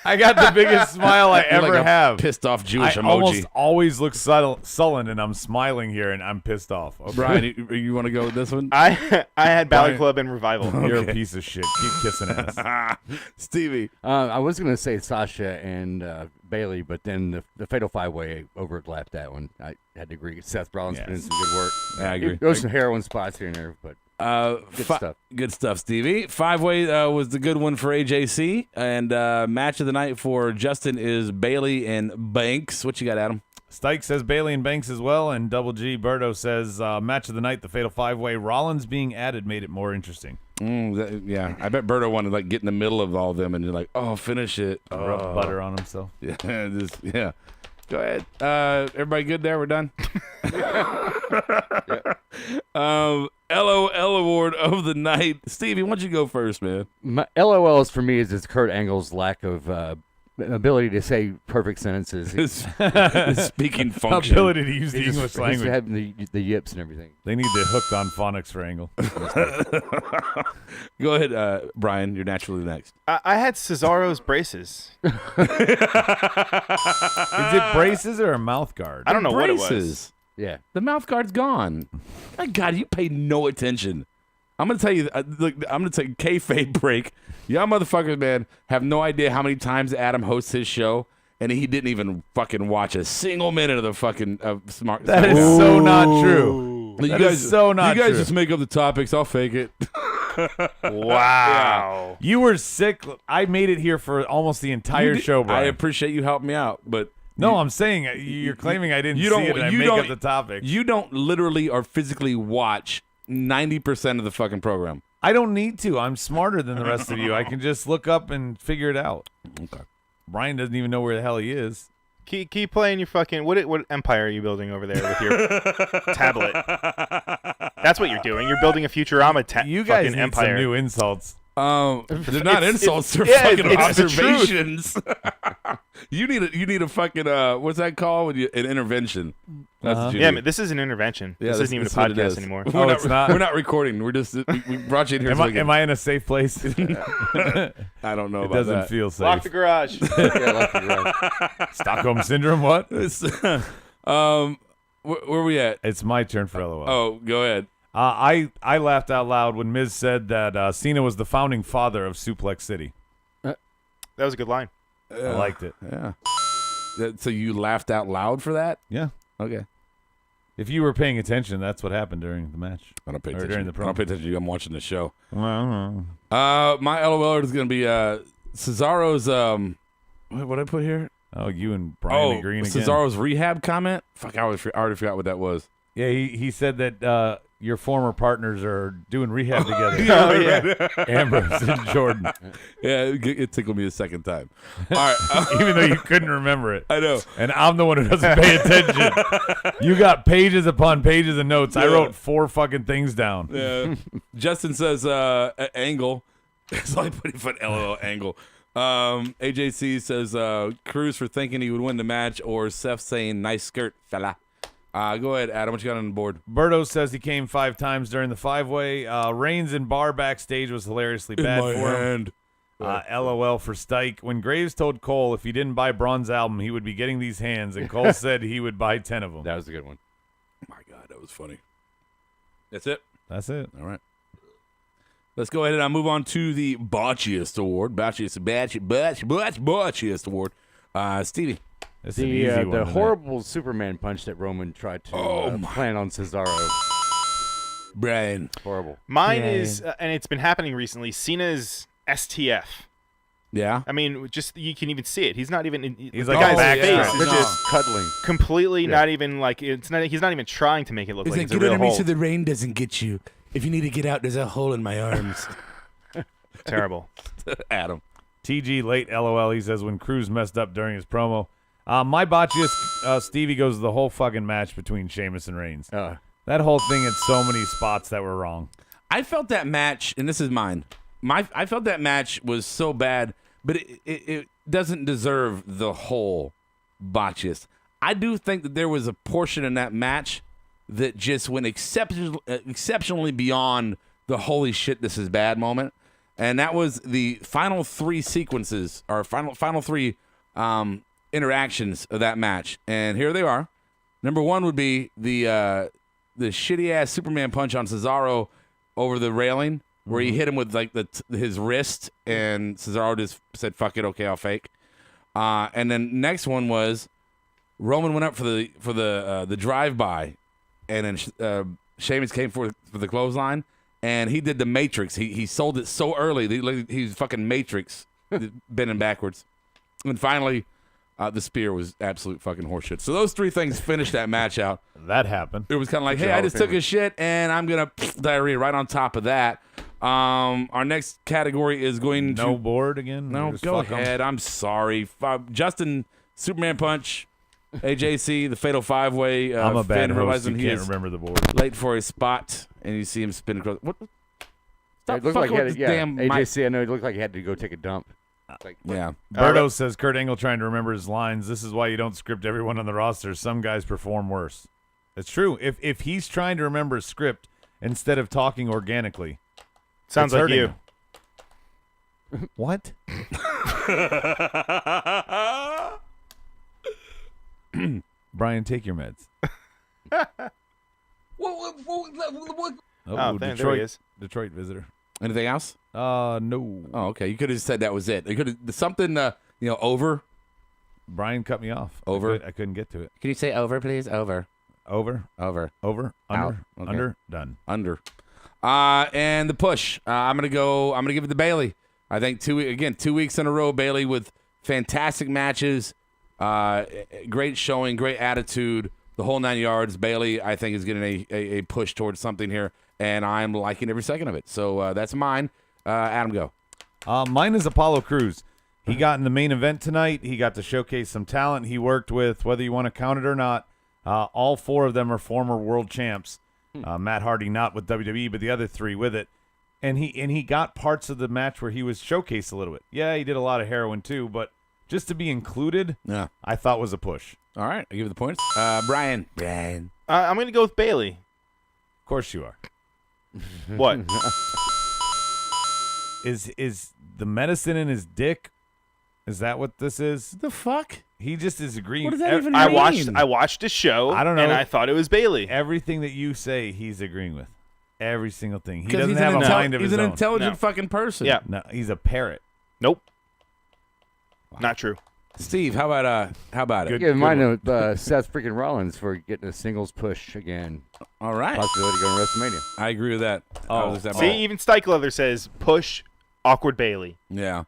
I got the biggest smile I You're ever like a have. pissed off Jewish I emoji. almost always look sullen, and I'm smiling here, and I'm pissed off. Okay. Brian, you want to go with this one? I had Ballet Brian- Club and Revival. You're Okay. a piece of shit. Keep kissing ass. Stevie. I was going to say Sasha and Bailey, but then the Fatal 5-Way overlapped that one. I had to agree. Seth Rollins put in Yes. some good work. Yeah, I agree. There was some heroin spots here and there, but good stuff. Good stuff, Stevie. 5-way was the good one for AJC. And match of the night for Justin is Bailey and Banks. What you got, Adam? Stike says Bailey and Banks as well, and Double G Berto says match of the night, the Fatal 5-Way. Rollins being added made it more interesting. Yeah, I bet Berto wanted to like get in the middle of all of them and you're like, oh, finish it. Rub butter on himself. Yeah, yeah. Go ahead. Everybody good there? We're done. LOL award of the night. Stevie, why don't you go first, man? My LOLs for me is just Kurt Angle's lack of ability to say perfect sentences. His speaking function. Ability to use the English language. Have the yips and everything. They need to hooked on phonics for Angle. Go ahead, Brian. You're naturally next. I had Cesaro's braces. Is it braces or a mouth guard? I don't know what it Braces. was. Yeah. The mouth guard's gone. My God, you paid no attention. I'm gonna tell you. Look, I'm gonna take kayfabe break. Y'all motherfuckers, man, have no idea how many times Adam hosts his show, and he didn't even fucking watch a single minute of the fucking smart. That is so not true. You That guys, is so not You guys true. just make up the topics. I'll fake it. Wow. You were sick. I made it here for almost the entire show, I Brian. appreciate you helping me out, but No, I'm saying you're claiming I didn't see it and I make up the topic. You don't literally or physically watch 90% of the fucking program. I don't need to. I'm smarter than the rest of you. I can just look up and figure it out. Okay. Brian doesn't even know where the hell he is. Keep playing your fucking what empire are you building over there with your tablet? That's what you're doing. You're building a Futurama You guys fucking need empire. some new insults. They're not insults. They're yeah, fucking it's the truth. observations. You need a fucking what's that called? An intervention. That's what you Yeah, need. man, this is I mean, Yeah, this isn't even a that's what it podcast is. anymore. Oh, it's not? We're not recording. We're just we brought you in here. Am I in a safe place? I don't know It about doesn't that. feel safe. Lock the garage. Stockholm syndrome. What? Where we at? It's my turn for LOL. Oh, go ahead. I laughed out loud when Miz said that Cena was the founding father of Suplex City. That was a good line. I liked it. Yeah. So you laughed out loud for that? Yeah. Okay. If you were paying attention, that's what happened during the match. I don't pay Or attention. during the I don't promo. pay attention. I'm watching the show. Well, My LOL is going to be Cesaro's. What did I put here? oh, you and Brian agreeing again. Cesaro's rehab comment. Fuck, I already forgot what that was. Yeah, he said that your former partners are doing rehab together. Oh, yeah. Ambrose and Jordan. Yeah, it tickled me a second time. All right. Even though you couldn't remember it. I know. And I'm the one who doesn't pay attention. You got pages upon pages of notes. I wrote 4 fucking things down. Yeah. Justin says Angle. It's like putting for an LOL Angle. AJC says Cruz for thinking he would win the match, or Seth saying nice skirt, fella. Go ahead, Adam. What you got on the board? Berto says he came 5 times during the 5-way. Reigns in bar backstage was hilariously bad for him. LOL for Stike. When Graves told Cole if he didn't buy Braun's album, he would be getting these hands, and Cole said he would buy 10 of them. That was a good one. My God, that was funny. That's it? That's it. All right. Let's go ahead and move on to the Botchiest Award. Botchiest Award. Stevie. It's an easy one The tonight. horrible Superman punch that Roman tried to plant on Cesaro. Brian. Horrible. Mine is, and it's been happening recently, Cena's STF. Yeah? I mean, just you can even see it. He's not even. He's the like guy's back face strap. is They're just cuddling. completely not even like it's not. He's not even trying to make it look like it's a real hole. the rain doesn't get you. If you need to get out, there's a hole in my arms. Terrible. Adam. TG late LOL. He says when Cruz messed up during his promo. My botchiest, Stevie, goes the whole fucking match between Sheamus and Reigns. That whole thing had so many spots that were wrong. I felt that match, and this is mine. I felt that match was so bad, but it doesn't deserve the whole botchiest. I do think that there was a portion in that match that just went exceptionally beyond the holy shit, this is bad moment. And that was the final 3 sequences, or final 3 interactions of that match. And here they are. Number 1 would be the shitty-ass Superman punch on Cesaro over the railing, where he hit him with like his wrist, and Cesaro just said, fuck it, okay, I'll fake. And then next one was Roman went up for the drive-by, and then Sheamus came for the clothesline, and he did the Matrix. He sold it so early. He was fucking Matrix, bending backwards. And finally, the spear was absolute fucking horseshit. So those 3 things finished that match out. That happened. It was kind of like, hey, I just took a shit, and I'm going to diarrhea right on top of that. Our next category is going to... No board again? No, Just go fuck 'em? ahead. I'm sorry. Justin, Superman punch. AJC, the fatal 5-way. I'm a bad Finn host. realizing You he can't is remember the board. late for his spot, and you see him spin across. What? Stop It looked fucking like he with had, this damn mic. AJC, I know it looked like he had to go take a dump. Like, Yeah. Berto says Kurt Angle trying to remember his lines. This is why you don't script everyone on the roster. Some guys perform worse. It's true. If he's trying to remember a script instead of talking organically, Sounds it's like hurting you. him. What? Brian, take your meds. Oh, there Detroit, he is. Detroit visitor. Anything else? No. Oh, okay. You could have said that was it. It could have something. Over. Brian cut me off. Over? I couldn't get to it. Can you say over, please? Over. Over. Under. Under. Out. Okay. Under. Done. Under. And the push. I'm gonna give it to Bailey. I think 2 weeks in a row, Bailey with fantastic matches, great showing, great attitude, the whole 9 yards. Bailey, I think, is getting a push towards something here, and I'm liking every second of it. So that's mine. Adam, go. Mine is Apollo Crews. He got in the main event tonight. He got to showcase some talent he worked with, whether you want to count it or not. All 4 of them are former world champs. Matt Hardy not with WWE, but the other 3 with it. And he got parts of the match where he was showcased a little bit. Yeah, he did a lot of heroin too, but just to be included, Yeah. I thought was a push. All right. I give you the points. Brian. I'm going to go with Bailey. Of course you are. What? Is the medicine in his dick? Is that what this is? The fuck? He just is agreeing. What does that even I mean? watched a show. I don't know. And I thought it was Bailey. Everything that you say, he's agreeing with. Every single thing. He 'Cause doesn't he's have a an mind of he's his an own. intelligent No. fucking person. Yeah. No, he's a parrot. Nope. Not true. Steve, how about it? Good. give mine to Seth freaking Rollins for getting a singles push again. All right. Possibility to go to WrestleMania. I agree with that. Oh. That See, even Stike Leather says push awkward Bailey. yeah.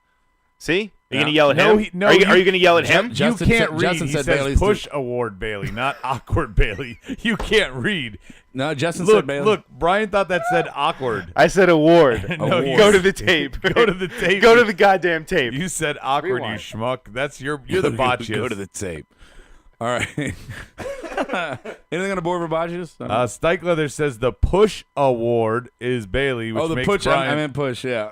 See? Are you gonna yell at him? No, are you gonna yell at him? Justin you can't said- read. Justin He said says Bailey's push award Bailey, not awkward Bailey. You can't read. No, Justin said Look, Bailey. look. Brian thought that said awkward. I said award. No, Award. Go to the tape. Go to the tape. Go to the goddamn tape. You said awkward, Rewind. you schmuck. That's you're the botches. Go to the tape. All right. Anything on the board for botches? Stike Leather says the push award is Bailey, which the makes push. Brian, I meant push. Yeah.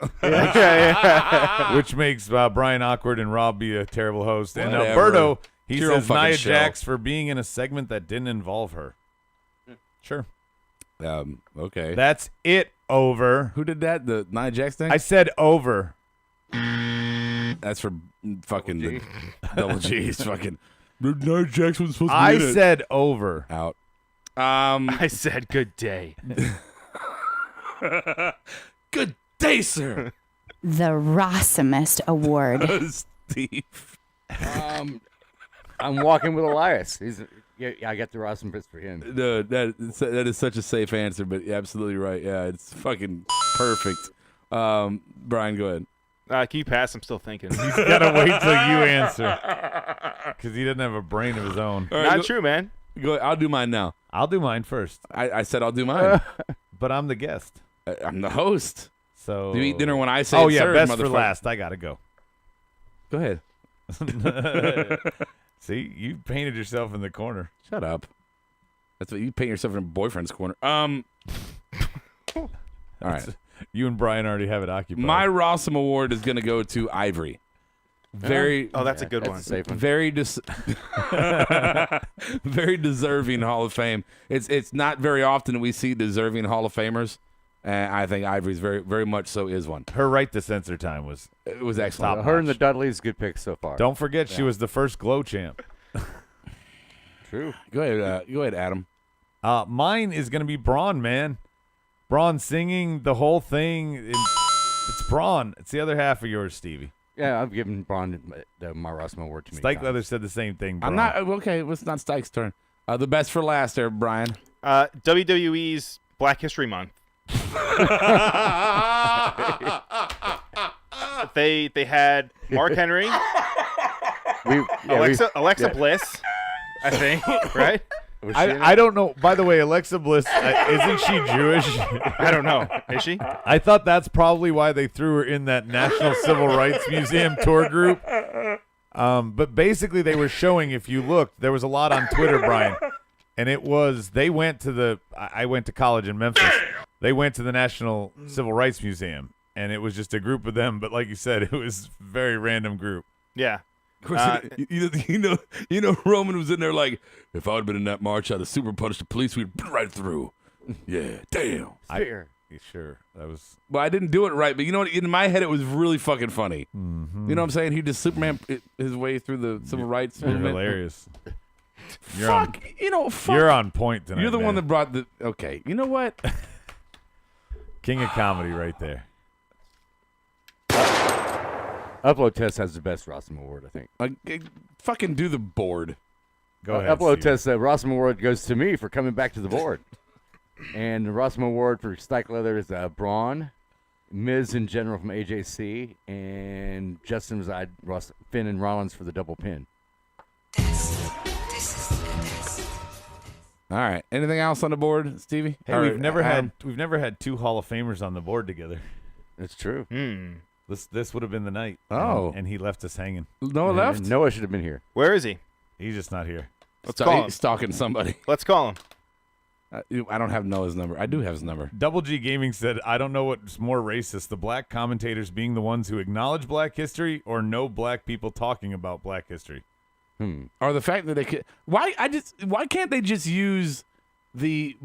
which makes Brian awkward and Rob be a terrible host. And Whatever. Alberto, he It's your own says fucking Nia show. Jax for being in a segment that didn't involve her. Sure. Okay. That's it. Over. Who did that? The Nia Jax thing? I said over. That's for fucking the double G's. Fucking Nia Jax was supposed to be I in it. said over. Out. I said good day. Good day, sir. The Rawesomest Award. Steve. I'm walking with Elias. Yeah, I got the awesome bits for him. No, that is such a safe answer, but you're absolutely right. Yeah, it's fucking perfect. Brian, go ahead. Can you pass? I'm still thinking. He's got to wait till you answer. Because he doesn't have a brain of his own. All right, Not go- true, man. Go ahead. I'll do mine now. I'll do mine first. I said I'll do mine. But I'm the guest. I'm the host. So You eat dinner when I say Oh, it's yeah, served, best for motherfucker. last. I got to go. Go ahead. See, you painted yourself in the corner. Shut up. That's what you paint yourself in a boyfriend's corner. All right. You and Brian already have it occupied. My Rossum Award is going to go to Ivory. Very, Oh, that's a good That's one. a safe one. very, very deserving Hall of Fame. It's not very often we see deserving Hall of Famers, and I think Ivory's very, very much so is one. Her right to censor time was. It was excellent. Top Her and the notch. Dudleys, good picks so far. Don't forget, she was the first Glow champ. True. Go ahead, Adam. Mine is going to be Braun, man. Braun singing the whole thing. It's Braun. It's the other half of yours, Stevie. Yeah, I've given Braun my Rossum Award to me. Stike Leather said the same thing. I'm Braun. not okay. It's not Stike's turn. The best for last, there, Brian. WWE's Black History Month. They had Mark Henry, Alexa Bliss, I think, right? I don't know. By the way, Alexa Bliss, isn't she Jewish? I don't know. Is she? I thought that's probably why they threw her in that National Civil Rights Museum tour group. But basically, they were showing, if you looked, there was a lot on Twitter, Brian, and it was, they went to I went to college in Memphis. They went to the National Civil Rights Museum, and it was just a group of them. But like you said, it was a very random group. Yeah. Of course, you know, Roman was in there like, if I would have been in that march, I'd have super punched the police. We'd been right through. Yeah, damn. Sure, that was. Well, I didn't do it right, but you know what? In my head, it was really fucking funny. Mm-hmm. You know what I'm saying? He just Superman his way through the civil rights You're movement. hilarious. Fuck. You're on point tonight. You're the one man. that brought the. Okay, you know what? King of comedy right there. Upload Test has the best Rossum Award, I think. Like, fucking do the board. Go ahead. Upload Steve. Test Rossum Award goes to me for coming back to the board. And the Rossum Award for Stike Leather is Braun, Miz in general from AJC, and Justin reside Finn and Rollins for the double pin. All right. Anything else on the board, Stevie? Hey, Or we've never Adam? had two Hall of Famers on the board together. That's true. This would have been the night. Oh. and he left us hanging. Noah left. Noah should have been here. Where is he? He's just not here. Let's call him. He's stalking somebody. Let's call him. I don't have Noah's number. I do have his number. Double G Gaming said, I don't know what's more racist, the black commentators being the ones who acknowledge black history or no black people talking about black history. Or the fact that they could. Why can't they just use the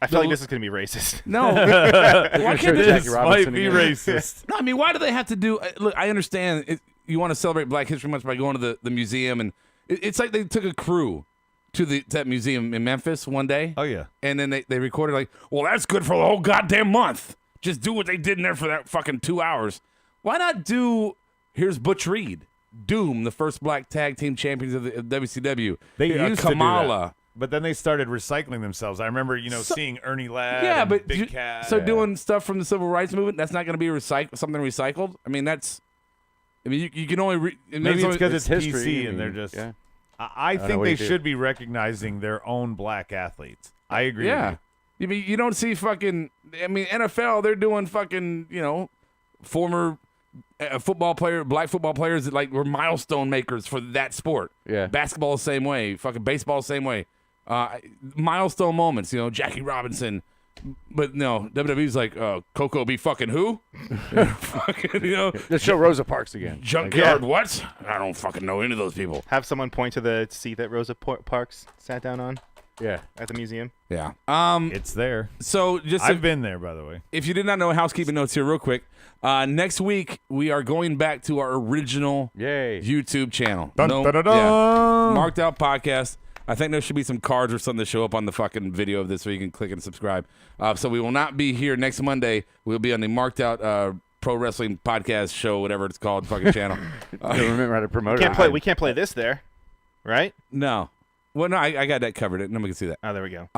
I feel like this is going to be racist. No. Why can't they This just might be racist. No, I mean, why do they have to do? Look, I understand you want to celebrate Black History Month by going to the museum, and it's like they took a crew to that museum in Memphis one day. Oh, yeah. And then they recorded like, well, that's good for the whole goddamn month. Just do what they did in there for that fucking 2 hours. Why not do? Here's Butch Reed, Doom, the first black tag team champions of the WCW. They used to do Kamala. But then they started recycling themselves. I remember, seeing Ernie Ladd and but Big Cat. So doing stuff from the civil rights movement, that's not going to be something recycled? I mean, you can only... Maybe it's because it's history, PC and they're just... Yeah. I think they should be recognizing their own black athletes. I agree with you. I mean, you don't see fucking... I mean, NFL, they're doing fucking, former black football players that like were milestone makers for that sport. Yeah. Basketball the same way. Fucking baseball the same way. Milestone moments, Jackie Robinson. But no, WWE's like, Coco be fucking who? Fucking, Let's show Rosa Parks again. Junkyard what? I don't fucking know any of those people. Have someone point to the seat that Rosa Parks sat down on. Yeah. At the museum. Yeah. It's there. So I've been there, by the way. If you did not know, housekeeping notes here real quick. Next week, we are going back to our original YouTube channel. Dun, dun, dun, dun. Marked Out Podcast. I think there should be some cards or something to show up on the fucking video of this so you can click and subscribe. So we will not be here next Monday. We'll be on the Marked Out Pro Wrestling Podcast show, whatever it's called, fucking channel. I don't remember how to promote it. We can't play this there, right? No. Well, no, I got that covered. Nobody can see that. Oh, there we go.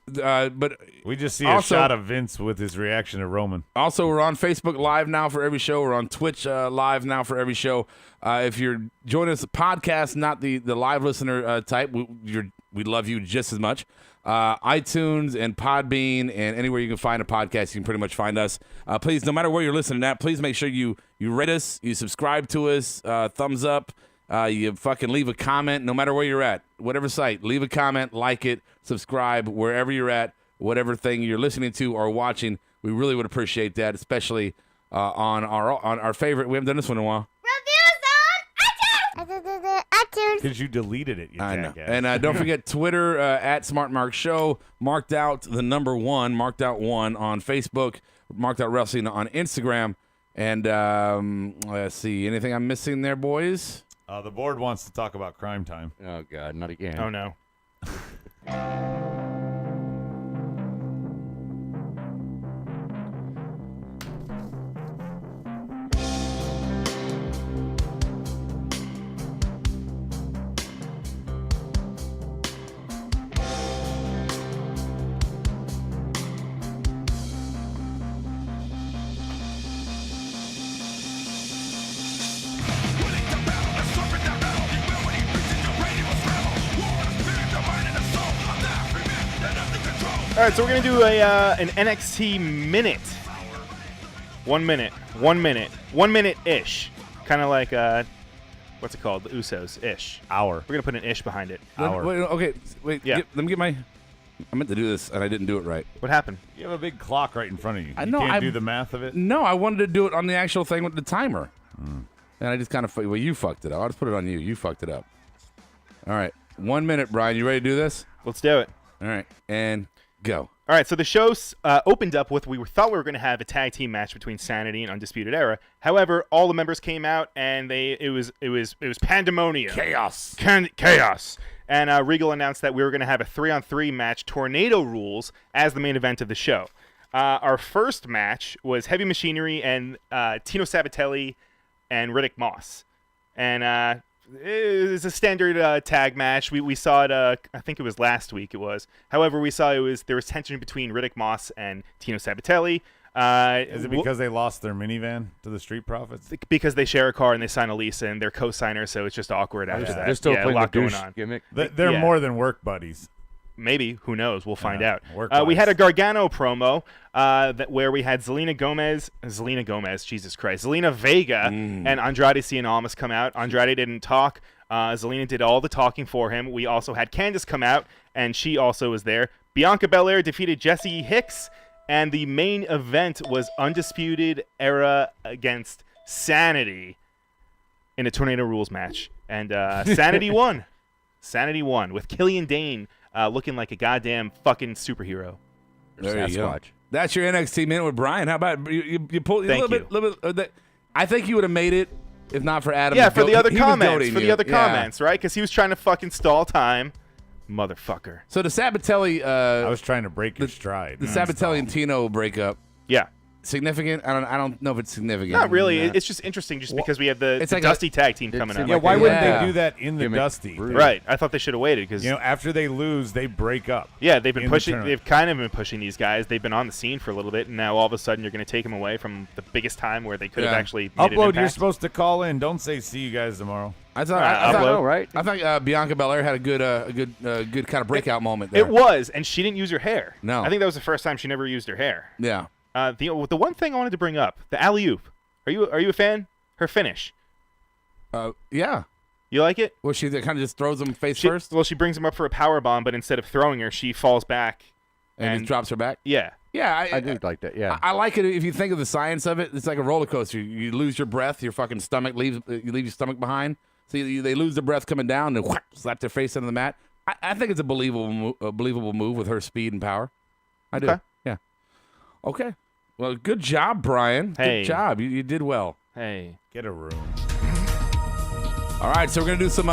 But we just see also, a shot of Vince with his reaction to Roman. Also, we're on Facebook Live now for every show. We're on Twitch Live now for every show. If you're joining us, the podcast, not the live listener type, we love you just as much. iTunes and Podbean and anywhere you can find a podcast, you can pretty much find us. Please, no matter where you're listening at, please make sure you rate us, you subscribe to us, thumbs up. You fucking leave a comment, no matter where you're at, whatever site. Leave a comment, like it, subscribe, wherever you're at, whatever thing you're listening to or watching. We really would appreciate that, especially on our favorite. We haven't done this one in a while. Because you deleted it, you jackass. And don't forget Twitter at SmartMark Show, Marked Out the number 1, Marked Out 1 on Facebook, Marked Out Wrestling on Instagram. And let's see, anything I'm missing there, boys? The board wants to talk about Crime Time. Oh, God, not again. Oh, no. All right, so we're going to do an NXT Minute. 1 minute. 1 minute. 1 minute-ish. Kind of like, what's it called? The Usos-ish. Hour. We're going to put an ish behind it. Hour. Wait, Yeah. let me get my... I meant to do this, and I didn't do it right. What happened? You have a big clock right in front of you. I know, You can't do the math of it? No, I wanted to do it on the actual thing with the timer. And I just kind of... Well, you fucked it up. I'll just put it on you. You fucked it up. All right. 1 minute, Brian. You ready to do this? Let's do it. All right. And go. All right, so the show opened up with thought we were going to have a tag team match between Sanity and Undisputed Era. However, all the members came out and it was pandemonium, chaos. And Regal announced that we were going to have a 3-on-3 match, Tornado Rules, as the main event of the show. Our first match was Heavy Machinery and Tino Sabatelli and Riddick Moss, and it was a standard tag match. We saw it. I think it was last week. It was. However, we saw there was tension between Riddick Moss and Tino Sabatelli. Is it because they lost their minivan to the Street Profits? Because they share a car and they sign a lease and they're co-signers, so it's just awkward after that. They're still playing a lot the going douche on. gimmick. They're more than work buddies. Maybe. Who knows? We'll find out. We had a Gargano promo where we had Zelina Vega and Andrade Cien Almas come out. Andrade didn't talk. Zelina did all the talking for him. We also had Candice come out, and she also was there. Bianca Belair defeated Jessie Hicks, and the main event was Undisputed Era against Sanity in a Tornado Rules match. And Sanity won. Sanity won with Killian Dane looking like a goddamn fucking superhero. There you go. That's your NXT Minute with Brian. How about you pulled a little bit. I think you would have made it if not for Adam. Yeah, for the other comments. For the other comments, right? Because he was trying to fucking stall time. Motherfucker. So the Sabatelli... I was trying to break your stride. The Sabatelli and Tino breakup. Yeah. significant? I don't know if it's significant. Not really. It's just interesting just because we have the like Dusty tag team coming up. Yeah, why wouldn't they do that in the Dusty? Right. I thought they should have waited because after they lose, they break up. Yeah, they've been pushing. The They've kind of been pushing these guys. They've been on the scene for a little bit, and now all of a sudden you're going to take them away from the biggest time where they could have actually made an Upload. impact. You're supposed to call in. Don't say see you guys tomorrow. I thought Bianca Belair had a good kind of breakout moment there. It was, and she didn't use her hair. No. I think that was the first time she never used her hair. Yeah. The one thing I wanted to bring up, the alley-oop. Are you a fan? Her finish. Yeah. You like it? Well, she kind of just throws him face first? Well, she brings him up for a power bomb, but instead of throwing her, she falls back. And just drops her back? Yeah. Yeah. I do like that, yeah. I like it if you think of the science of it. It's like a roller coaster. You lose your breath, your fucking stomach you leave your stomach behind. So they lose their breath coming down and slap their face into the mat. I think it's a believable move with her speed and power. I do. Okay. Yeah. Okay. Well, good job, Brian. Hey. Good job. You did well. Hey. Get a room. All right, so we're going to do some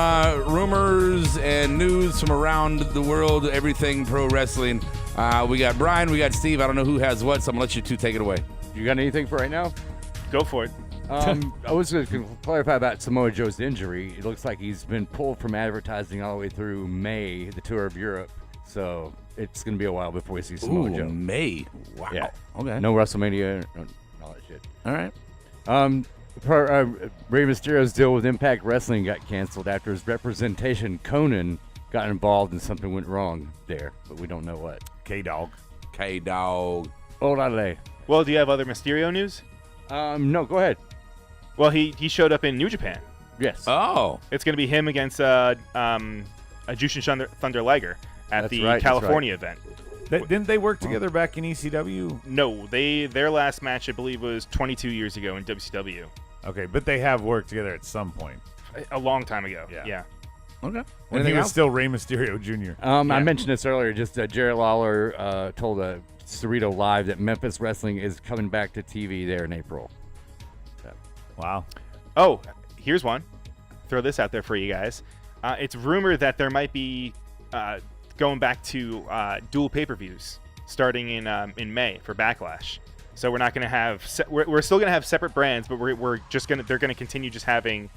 rumors and news from around the world, everything pro wrestling. We got Brian, we got Steve. I don't know who has what, so I'm going to let you two take it away. You got anything for right now? Go for it. I was going to clarify about Samoa Joe's injury. It looks like he's been pulled from advertising all the way through May, the tour of Europe. So it's going to be a while before we see Samoa Joe. May. Wow. Yeah. Okay. No WrestleMania, all that shit. All right. Rey Mysterio's deal with Impact Wrestling got canceled after his representation, Conan, got involved and something went wrong there, but we don't know what. K-Dog. Orale. Well, do you have other Mysterio news? No, go ahead. Well, he showed up in New Japan. Yes. Oh. It's going to be him against a Jushin Thunder Liger at That's the right, California event. Didn't they work together back in ECW? No, their last match, I believe, was 22 years ago in WCW. Okay, but they have worked together at some point. A long time ago. Yeah. Okay. When he was still Rey Mysterio Jr. I mentioned this earlier. Just Jerry Lawler told Cerrito Live that Memphis Wrestling is coming back to TV there in April. Wow. Oh, here's one. Throw this out there for you guys. It's rumored that there might be going back to dual pay-per-views starting in May for Backlash. So we're not going to have we're still going to have separate brands, but they're going to continue just having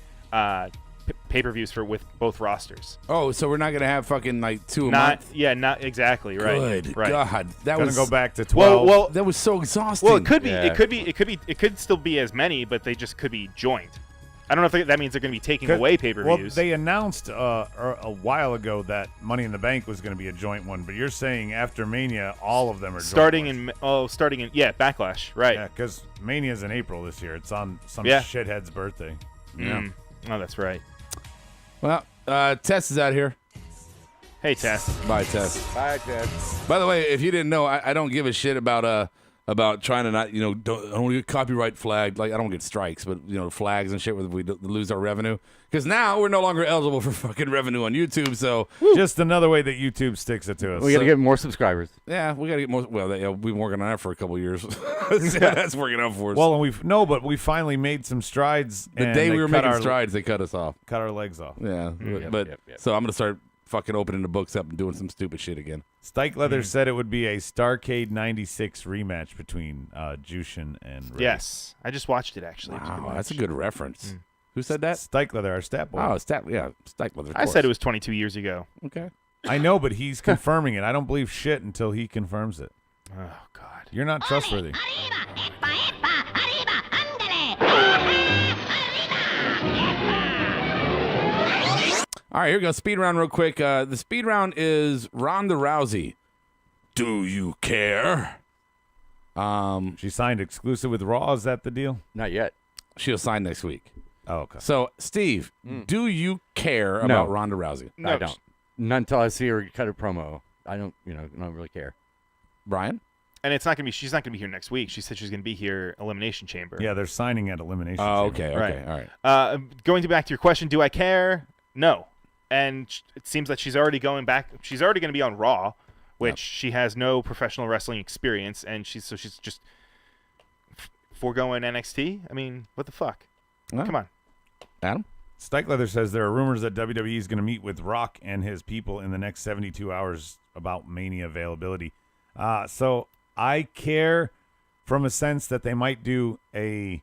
pay-per-views with both rosters. Oh, so we're not going to have fucking like two a month? Yeah, not exactly. Right. Good right. God, that Gonna was go back to 12. Well, that was so exhausting. well, it could be. Yeah. It could still be as many, but they just could be joined. I don't know if that means they're going to be taking away pay-per-views. Well, they announced a while ago that Money in the Bank was going to be a joint one, but you're saying after Mania, all of them are starting joint ones. in Backlash, right? Yeah, because Mania's in April this year. It's on some Yeah. shithead's birthday. Yeah. Oh, that's right. Well, Tess is out here. Hey, Tess. Bye, Tess. Bye, Ted. By the way, if you didn't know, I don't give a shit about trying to not, I don't get copyright flagged. Like, I don't get strikes, but, flags and shit where we lose our revenue. Because now we're no longer eligible for fucking revenue on YouTube, so. Just another way that YouTube sticks it to us. We got to get more subscribers. Yeah, we got to get more. Well, we've been working on that for a couple of years. That's working out for us. Well, but we finally made some strides. The and day they we were cut making our- strides, they cut us off. cut our legs off. Yeah, Yep. so I'm going to start fucking opening the books up and doing some stupid shit again. Stike Leather said it would be a Starrcade 96 rematch between Jushin and Ray. Yes, I just watched it actually. It was Wow, good that's a watch. good reference. Who said that? Stike Leather, our stat boy. Oh, Stike Leather. I said it was 22 years ago. Okay. I know, but he's confirming it. I don't believe shit until he confirms it. Oh God. You're not trustworthy. All right, here we go. Speed round real quick. The speed round is Ronda Rousey. Do you care? She signed exclusive with Raw. Is that the deal? Not yet. She'll sign next week. Oh, okay. So, Steve, do you care about Ronda Rousey? No, I don't. Not until I see her cut a promo. I don't really care. Brian? And it's not gonna be. She's not gonna be here next week. She said she's gonna be here Elimination Chamber. Yeah, they're signing at Elimination. Oh, Chamber. okay, all right. Going back to your question, do I care? No. And it seems that she's already going back. She's already going to be on Raw, which she has no professional wrestling experience, and she's just foregoing NXT. I mean, what the fuck? Well, Come on. Adam? Stike Leather says there are rumors that WWE is going to meet with Rock and his people in the next 72 hours about Mania availability. So I care from a sense that they might do a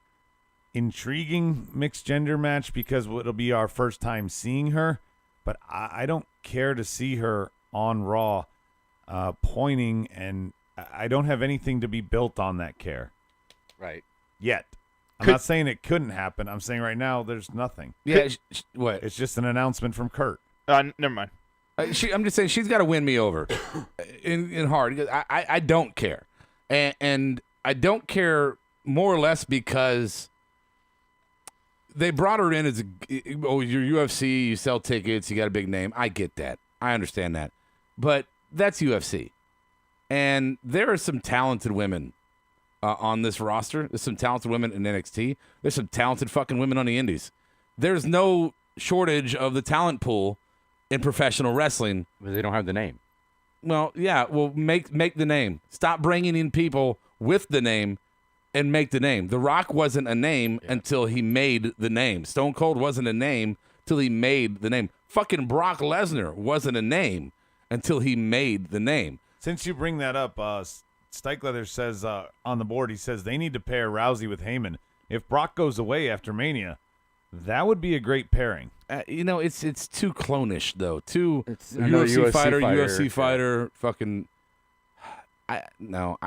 intriguing mixed gender match because it'll be our first time seeing her, but I don't care to see her on Raw pointing, and I don't have anything to be built on that care. Right. Yet. I'm not saying it couldn't happen. I'm saying right now there's nothing. Yeah, what? It's just an announcement from Kurt. Never mind. I'm just saying she's got to win me over in hard. I don't care. And I don't care more or less because they brought her in as you're UFC, you sell tickets, you got a big name. I get that. I understand that. But that's UFC. And there are some talented women on this roster. There's some talented women in NXT. There's some talented fucking women on the indies. There's no shortage of the talent pool in professional wrestling. But they don't have the name. Well, yeah, well, make the name. Stop bringing in people with the name and make the name. The Rock wasn't a name until he made the name. Stone Cold wasn't a name till he made the name. Fucking Brock Lesnar wasn't a name until he made the name. Since you bring that up, Stykeleather says on the board, he says they need to pair Rousey with Heyman. If Brock goes away after Mania, that would be a great pairing. It's too clonish though. It's UFC fighter, fighter. Fucking, no.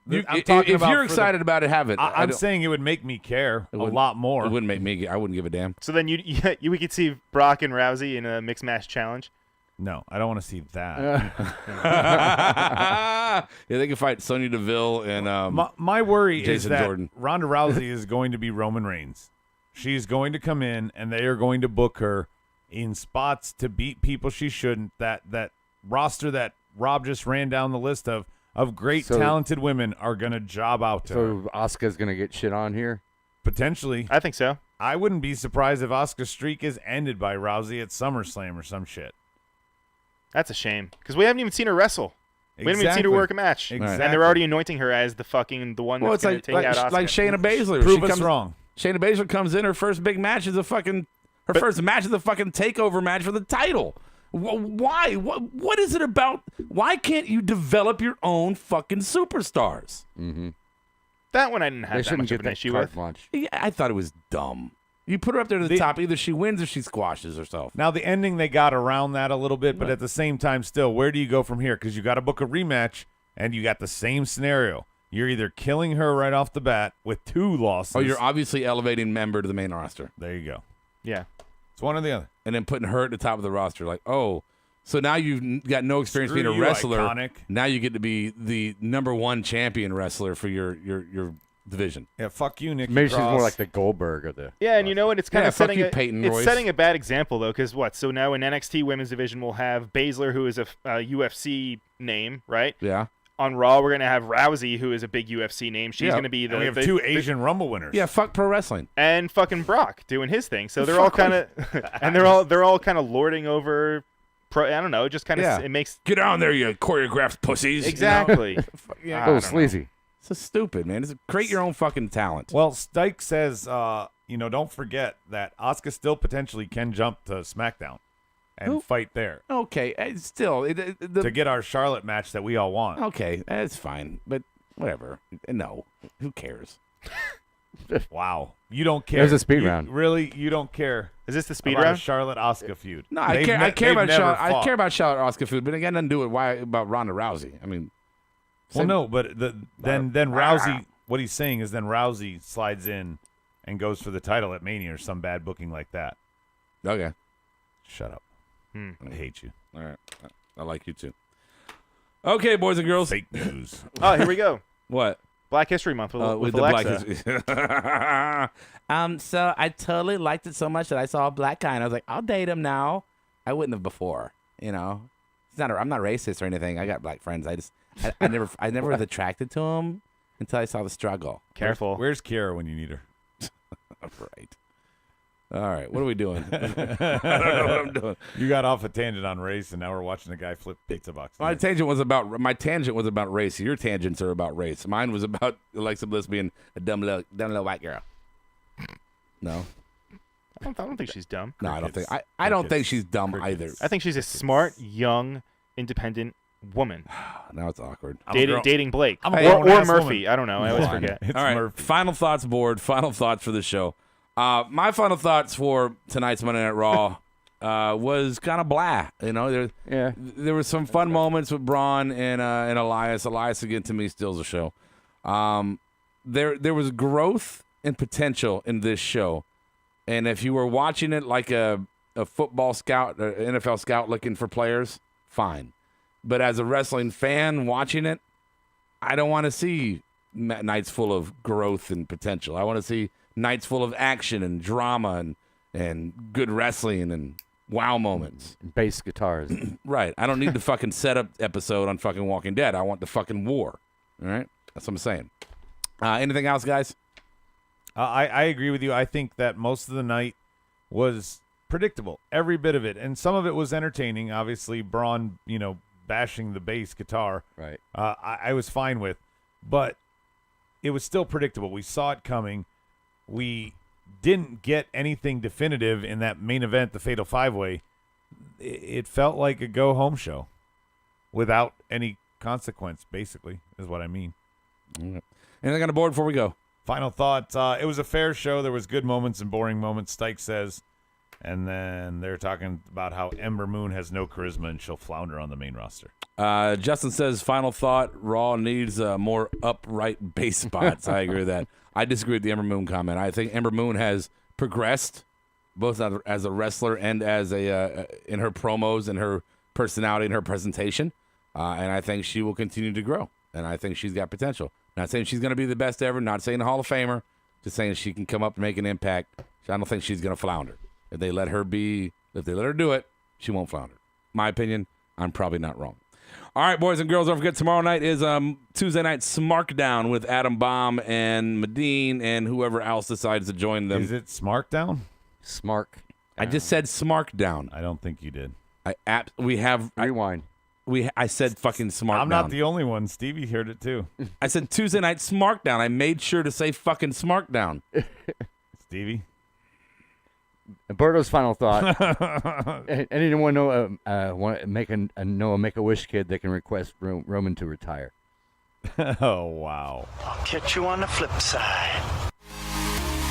If you're excited about it, have it. I'm saying it would make me care a lot more. It wouldn't make me. I wouldn't give a damn. So then we could see Brock and Rousey in a mixed match challenge. No, I don't want to see that. Yeah, they can fight Sonya Deville and my worry Jason is that Jordan. Ronda Rousey is going to be Roman Reigns. She's going to come in, and they are going to book her in spots to beat people she shouldn't. That roster that Rob just ran down the list of great talented women are going to job out to her. So Asuka's going to get shit on here? Potentially. I think so. I wouldn't be surprised if Asuka's streak is ended by Rousey at SummerSlam or some shit. That's a shame because we haven't even seen her wrestle. We haven't even seen her work a match. Exactly. And they're already anointing her as the one that's going to take out Asuka. Like Shayna Baszler. Prove us wrong. Shayna Baszler comes in, her first big match is first match is a fucking takeover match for the title. Why? What is it about? Why can't you develop your own fucking superstars? Mm-hmm. That one I didn't have that much of an issue with. Yeah, I thought it was dumb. You put her up there to the top. Either she wins or she squashes herself. Now, the ending, they got around that a little bit, but at the same time, still, where do you go from here? Because you got to book a rematch, and you got the same scenario. You're either killing her right off the bat with 2 losses. Oh, you're obviously elevating member to the main roster. There you go. Yeah. It's one or the other. And then putting her at the top of the roster. Like, oh, so now you've got no experience Screw being a you, wrestler. Iconic. Now you get to be the #1 champion wrestler for your division. Yeah, fuck you, Nikki Maybe she's Cross. more like the Goldberg of the. Yeah, and you know what? It's kind of setting Peyton it's Royce. setting a bad example though, because what? So now in NXT Women's Division we'll have Baszler, who is a UFC name, right? Yeah. On Raw, we're gonna have Rousey, who is a big UFC name. She's gonna be And we have 2 Asian Rumble winners. Yeah, fuck pro wrestling. and fucking Brock doing his thing. So they're all kind of, and they're all kind of lording over. I don't know. Just kind of it makes Get on there, you choreographed pussies. exactly. Yeah. I Oh, don't know. sleazy. It's so stupid, man. Create your own fucking talent. Well, Stike says, don't forget that Asuka still potentially can jump to SmackDown and fight there Okay, still, to get our Charlotte match that we all want. okay, that's fine, but whatever. No, who cares? Wow. You don't care. There's a speed round. Really? You don't care Is this the speed about a round? Charlotte Asuka feud? No, I They've care. I care they've about never Charlotte. I fought. care about Charlotte Oscar food, but it got nothing to do with about Ronda Rousey. I mean, Well, no, but then Rousey. What he's saying is then Rousey slides in and goes for the title at Mania or some bad booking like that. Okay. Shut up. I hate you. All right. I like you too. Okay, boys and girls. Fake news. Oh, here we go. What? Black History Month with the Alexa. Black So I totally liked it so much that I saw a black guy and I was like, I'll date him now. I wouldn't have before. You know, I'm not racist or anything. I got black friends. I never was attracted to him until I saw the struggle. Careful. Where's Kiara when you need her? Right. All right. What are we doing? I don't know what I'm doing. You got off a tangent on race, and now we're watching a guy flip pizza box. My tangent was about race. Your tangents are about race. Mine was about Alexa Bliss being a dumb little white girl. No. I don't think she's dumb. No, I don't think she's dumb either. I think she's a smart, young, independent woman. now it's awkward. Dating Blake. I'm a or grown-ass Murphy. woman. I don't know. I always forget. It's All right, Murphy. final thoughts, board. Final thoughts for the show. My final thoughts for tonight's Monday Night Raw was kind of blah. You know, there were some fun moments with Braun and Elias. Elias, again, to me, steals the show. There was growth and potential in this show. And if you were watching it like a football scout, or NFL scout looking for players, fine. But as a wrestling fan watching it, I don't want to see nights full of growth and potential. I want to see nights full of action and drama and good wrestling and wow moments. Bass guitars. Right. I don't need the fucking setup episode on fucking Walking Dead. I want the fucking war. All right? That's what I'm saying. Anything else, guys? I agree with you. I think that most of the night was predictable, every bit of it, and some of it was entertaining. Obviously, Braun, bashing the bass guitar, right? I was fine with, but it was still predictable. We saw it coming. We didn't get anything definitive in that main event, the Fatal 5-Way. It felt like a go-home show without any consequence, basically, is what I mean. Right. Anything on the board before we go? Final thought, it was a fair show. There was good moments and boring moments, Stike says. And then they're talking about how Ember Moon has no charisma and she'll flounder on the main roster. Justin says, final thought, Raw needs more upright base spots. I agree with that. I disagree with the Ember Moon comment. I think Ember Moon has progressed, both as a wrestler and as in her promos and her personality and her presentation. And I think she will continue to grow. And I think she's got potential. Not saying she's going to be the best ever, not saying a Hall of Famer, just saying she can come up and make an impact. I don't think she's going to flounder. If they let her do it, she won't flounder. My opinion, I'm probably not wrong. All right, boys and girls, don't forget tomorrow night is Tuesday night Smarkdown with Adam Bomb and Medine and whoever else decides to join them. Is it Smarkdown? Smark. I just said Smarkdown. I don't think you did. Rewind. I said fucking Smarkdown. I'm not the only one. Stevie heard it too. I said Tuesday night Smarkdown. I made sure to say fucking Smarkdown. Stevie? Berto's final thought. Anyone want to make a Make-A-Wish kid that can request Roman to retire? Oh, wow. I'll catch you on the flip side.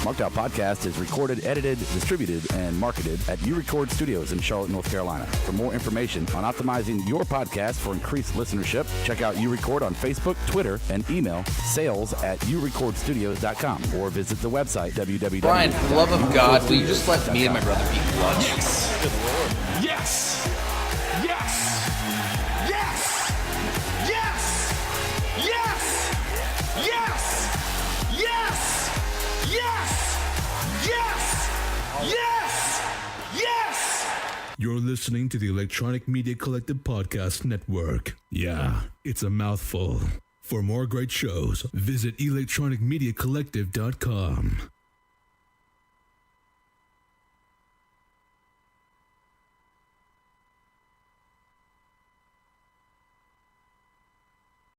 Marked Out Podcast is recorded, edited, distributed, and marketed at URecord Studios in Charlotte, North Carolina. For more information on optimizing your podcast for increased listenership, check out URecord on Facebook, Twitter, and email sales@urecordstudios.com or visit the website www. Brian, for the love of God, will you just let me and my brother eat lunch? Yes! Yes! Yes! Yes! Yes! Yes! Yes! Yes! Yes! Yes! Yes! You're listening to the Electronic Media Collective Podcast Network. Yeah, it's a mouthful. For more great shows, visit electronicmediacollective.com.